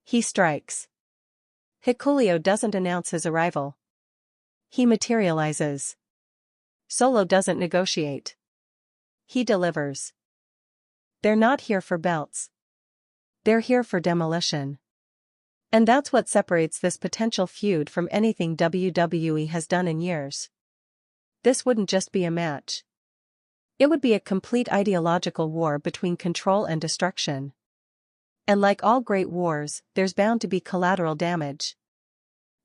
He strikes. Hikuleo doesn't announce his arrival. He materializes. Solo doesn't negotiate. He delivers. They're not here for belts. They're here for demolition. And that's what separates this potential feud from anything WWE has done in years. This wouldn't just be a match. It would be a complete ideological war between control and destruction. And like all great wars, there's bound to be collateral damage.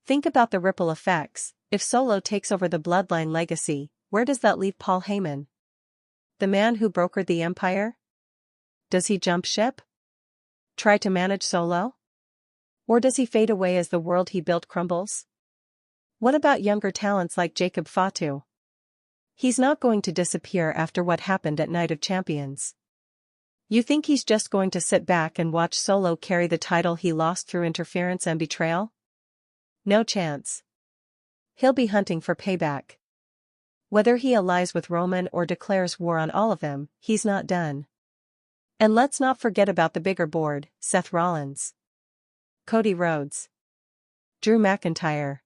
Think about the ripple effects. If Solo takes over the bloodline legacy, where does that leave Paul Heyman? The man who brokered the empire? Does he jump ship? Try to manage Solo? Or does he fade away as the world he built crumbles? What about younger talents like Jacob Fatu? He's not going to disappear after what happened at Night of Champions. You think he's just going to sit back and watch Solo carry the title he lost through interference and betrayal? No chance. He'll be hunting for payback. Whether he allies with Roman or declares war on all of them, he's not done. And let's not forget about the bigger board, Seth Rollins, Cody Rhodes, Drew McIntyre.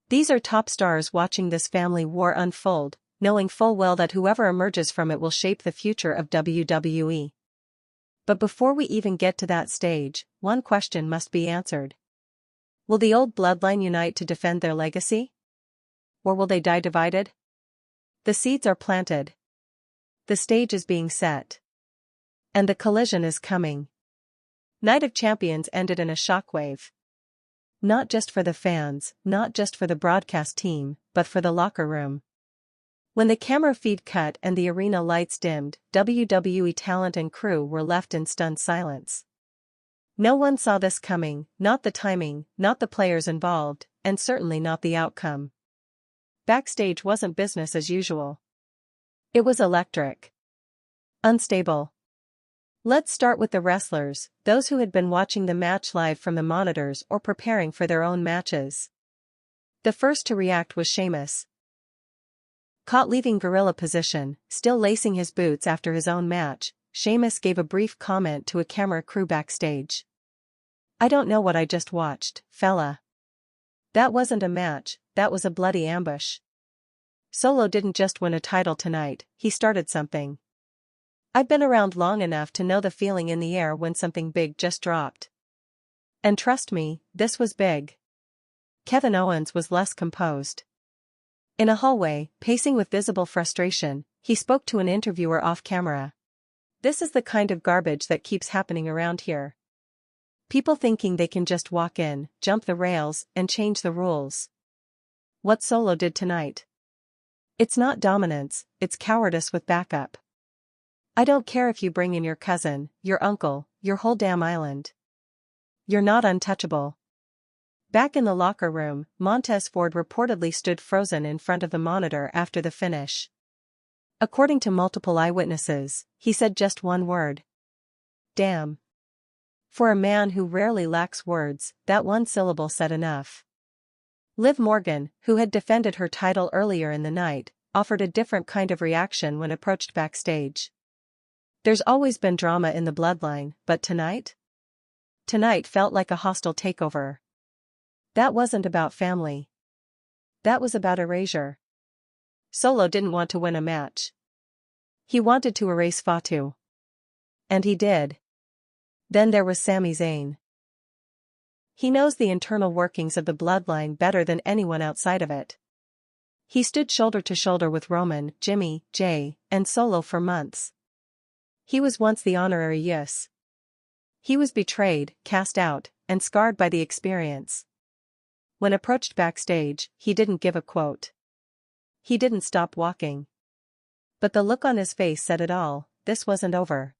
These are top stars watching this family war unfold, knowing full well that whoever emerges from it will shape the future of WWE. But before we even get to that stage, one question must be answered. Will the old bloodline unite to defend their legacy? Or will they die divided? The seeds are planted. The stage is being set. And the collision is coming. Night of Champions ended in a shockwave. Not just for the fans, not just for the broadcast team, but for the locker room. When the camera feed cut and the arena lights dimmed, WWE talent and crew were left in stunned silence. No one saw this coming, not the timing, not the players involved, and certainly not the outcome. Backstage wasn't business as usual. It was electric. Unstable. Let's start with the wrestlers, those who had been watching the match live from the monitors or preparing for their own matches. The first to react was Sheamus. Caught leaving gorilla position, still lacing his boots after his own match, Sheamus gave a brief comment to a camera crew backstage. "I don't know what I just watched, fella. That wasn't a match, that was a bloody ambush. Solo didn't just win a title tonight, he started something. I've been around long enough to know the feeling in the air when something big just dropped. And trust me, this was big." Kevin Owens was less composed. In a hallway, pacing with visible frustration, he spoke to an interviewer off camera. "This is the kind of garbage that keeps happening around here. People thinking they can just walk in, jump the rails, and change the rules. What Solo did tonight. It's not dominance, it's cowardice with backup. I don't care if you bring in your cousin, your uncle, your whole damn island. You're not untouchable." Back in the locker room, Montez Ford reportedly stood frozen in front of the monitor after the finish. According to multiple eyewitnesses, he said just one word. Damn. For a man who rarely lacks words, that one syllable said enough. Liv Morgan, who had defended her title earlier in the night, offered a different kind of reaction when approached backstage. There's always been drama in the bloodline, but tonight? Tonight felt like a hostile takeover. That wasn't about family. That was about erasure. Solo didn't want to win a match. He wanted to erase Fatu. And he did. Then there was Sami Zayn. He knows the internal workings of the bloodline better than anyone outside of it. He stood shoulder to shoulder with Roman, Jimmy, Jay, and Solo for months. He was once the honorary Yus. He was betrayed, cast out, and scarred by the experience. When approached backstage, he didn't give a quote. He didn't stop walking. But the look on his face said it all, this wasn't over.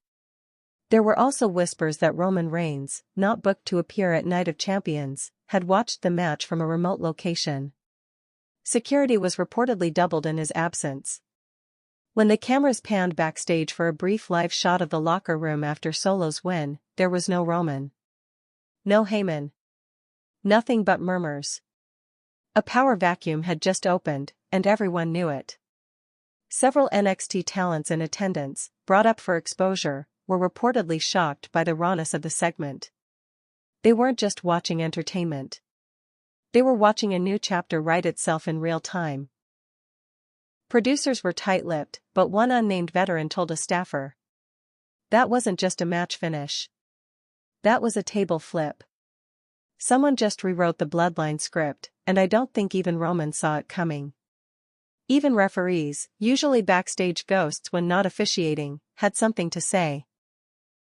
There were also whispers that Roman Reigns, not booked to appear at Night of Champions, had watched the match from a remote location. Security was reportedly doubled in his absence. When the cameras panned backstage for a brief live shot of the locker room after Solo's win, there was no Roman. No Heyman. Nothing but murmurs. A power vacuum had just opened, and everyone knew it. Several NXT talents in attendance, brought up for exposure, were reportedly shocked by the rawness of the segment. They weren't just watching entertainment. They were watching a new chapter write itself in real time. Producers were tight-lipped, but one unnamed veteran told a staffer. That wasn't just a match finish. That was a table flip. Someone just rewrote the bloodline script, and I don't think even Roman saw it coming. Even referees, usually backstage ghosts when not officiating, had something to say.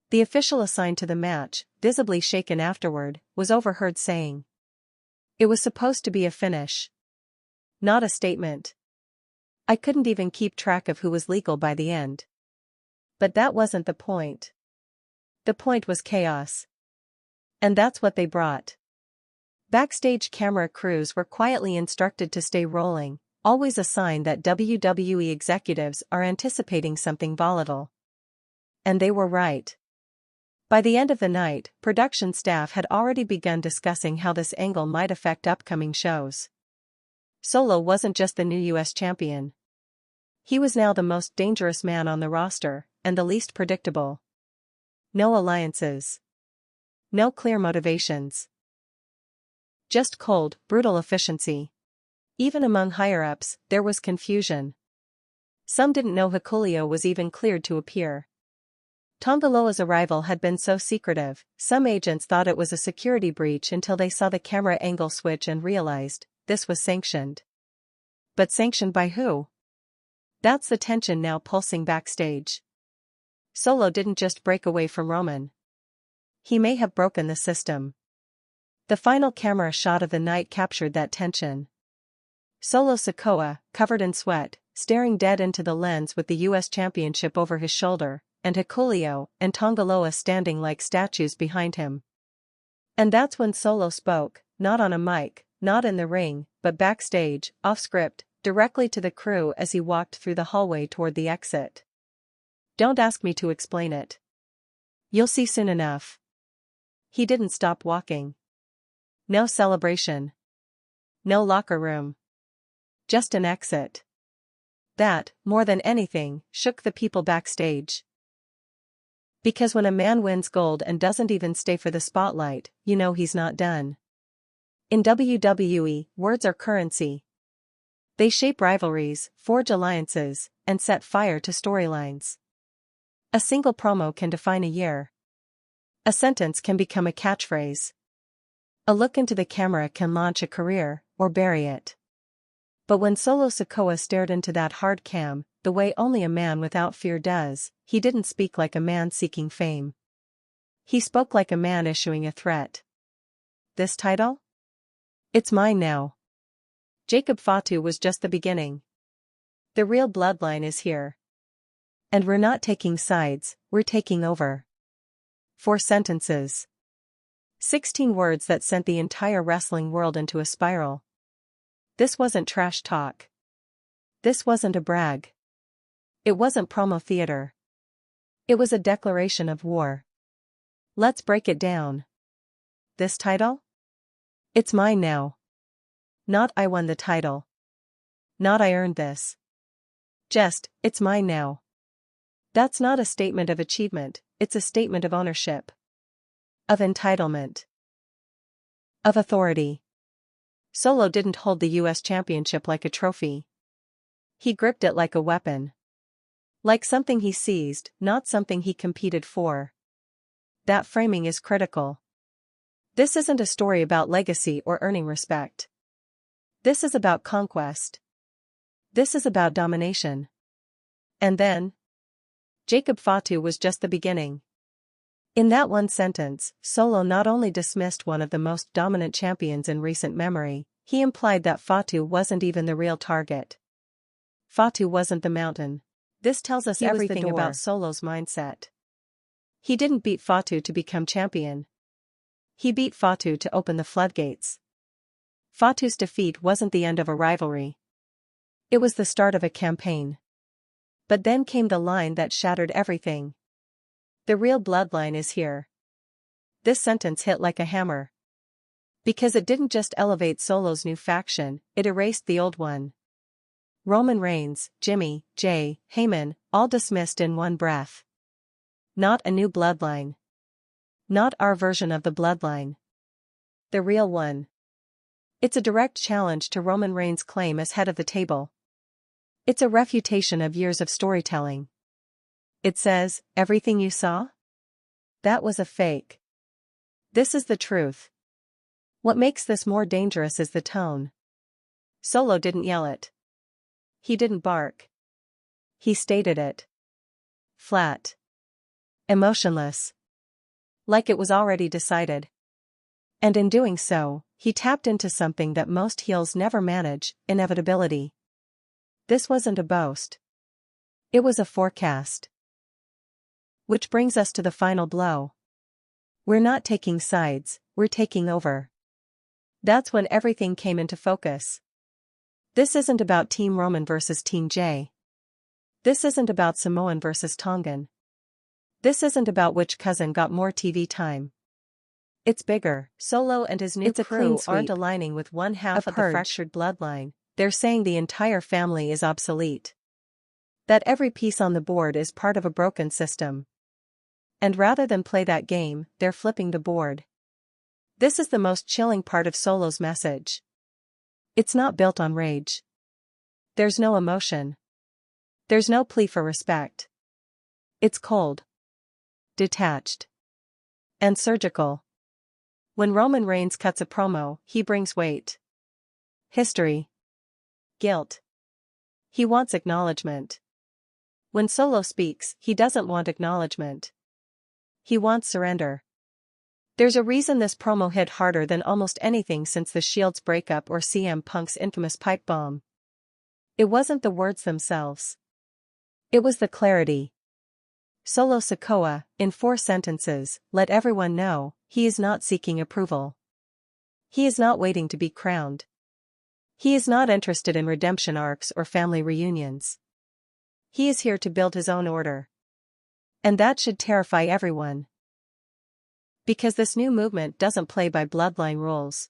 The official assigned to the match, visibly shaken afterward, was overheard saying, "It was supposed to be a finish. Not a statement. I couldn't even keep track of who was legal by the end." But that wasn't the point. The point was chaos. And that's what they brought. Backstage camera crews were quietly instructed to stay rolling, always a sign that WWE executives are anticipating something volatile. And they were right. By the end of the night, production staff had already begun discussing how this angle might affect upcoming shows. Solo wasn't just the new US champion. He was now the most dangerous man on the roster, and the least predictable. No alliances. No clear motivations. Just cold, brutal efficiency. Even among higher-ups, there was confusion. Some didn't know Hikuleo was even cleared to appear. Tongaloa's arrival had been so secretive, some agents thought it was a security breach until they saw the camera angle switch and realized, this was sanctioned. But sanctioned by who? That's the tension now pulsing backstage. Solo didn't just break away from Roman. He may have broken the system. The final camera shot of the night captured that tension. Solo Sikoa, covered in sweat, staring dead into the lens with the US Championship over his shoulder, and Hikuleo and Tongaloa standing like statues behind him. And that's when Solo spoke, not on a mic, not in the ring, but backstage, off-script, directly to the crew as he walked through the hallway toward the exit. "Don't ask me to explain it. You'll see soon enough." He didn't stop walking. No celebration. No locker room. Just an exit. That, more than anything, shook the people backstage. Because when a man wins gold and doesn't even stay for the spotlight, you know he's not done. In WWE, words are currency. They shape rivalries, forge alliances, and set fire to storylines. A single promo can define a year. A sentence can become a catchphrase. A look into the camera can launch a career, or bury it. But when Solo Sikoa stared into that hard cam, the way only a man without fear does, he didn't speak like a man seeking fame. He spoke like a man issuing a threat. This title? It's mine now. Jacob Fatu was just the beginning. The real bloodline is here. And we're not taking sides, we're taking over. 4 sentences. 16 words that sent the entire wrestling world into a spiral. This wasn't trash talk. This wasn't a brag. It wasn't promo theater. It was a declaration of war. Let's break it down. This title? It's mine now. Not I won the title. Not I earned this. Just, it's mine now. That's not a statement of achievement, it's a statement of ownership. Of entitlement. Of authority. Solo didn't hold the US championship like a trophy. He gripped it like a weapon. Like something he seized, not something he competed for. That framing is critical. This isn't a story about legacy or earning respect. This is about conquest. This is about domination. And then, Jacob Fatu was just the beginning. In that one sentence, Solo not only dismissed one of the most dominant champions in recent memory, he implied that Fatu wasn't even the real target. Fatu wasn't the mountain. This tells us everything about Solo's mindset. He didn't beat Fatu to become champion. He beat Fatu to open the floodgates. Fatu's defeat wasn't the end of a rivalry. It was the start of a campaign. But then came the line that shattered everything. The real bloodline is here. This sentence hit like a hammer. Because it didn't just elevate Solo's new faction, it erased the old one. Roman Reigns, Jimmy, Jay, Heyman, all dismissed in one breath. Not a new bloodline. Not our version of the bloodline. The real one. It's a direct challenge to Roman Reigns' claim as head of the table. It's a refutation of years of storytelling. It says, everything you saw? That was a fake. This is the truth. What makes this more dangerous is the tone. Solo didn't yell it. He didn't bark. He stated it. Flat. Emotionless. Like it was already decided. And in doing so, he tapped into something that most heels never manage, inevitability. This wasn't a boast. It was a forecast. Which brings us to the final blow. We're not taking sides, we're taking over. That's when everything came into focus. This isn't about Team Roman versus Team Jay. This isn't about Samoan versus Tongan. This isn't about which cousin got more TV time. It's bigger. Solo and his new crew aren't aligning with one half of the fractured bloodline, they're saying the entire family is obsolete. That every piece on the board is part of a broken system. And rather than play that game, they're flipping the board. This is the most chilling part of Solo's message. It's not built on rage. There's no emotion. There's no plea for respect. It's cold. Detached. And surgical. When Roman Reigns cuts a promo, he brings weight. History. Guilt. He wants acknowledgement. When Solo speaks, he doesn't want acknowledgement. He wants surrender. There's a reason this promo hit harder than almost anything since the Shield's breakup or CM Punk's infamous pipe bomb. It wasn't the words themselves. It was the clarity. Solo Sikoa, in 4 sentences, let everyone know, he is not seeking approval. He is not waiting to be crowned. He is not interested in redemption arcs or family reunions. He is here to build his own order. And that should terrify everyone. Because this new movement doesn't play by bloodline rules.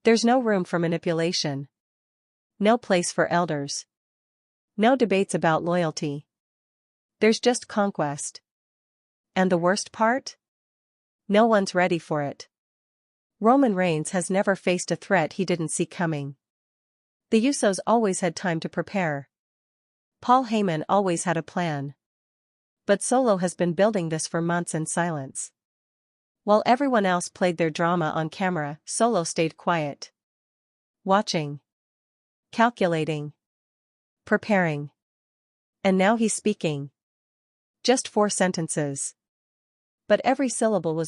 There's no room for manipulation. No place for elders. No debates about loyalty. There's just conquest. And the worst part? No one's ready for it. Roman Reigns has never faced a threat he didn't see coming. The Usos always had time to prepare. Paul Heyman always had a plan. But Solo has been building this for months in silence. While everyone else played their drama on camera, Solo stayed quiet. Watching. Calculating. Preparing. And now he's speaking. Just 4 sentences. But every syllable was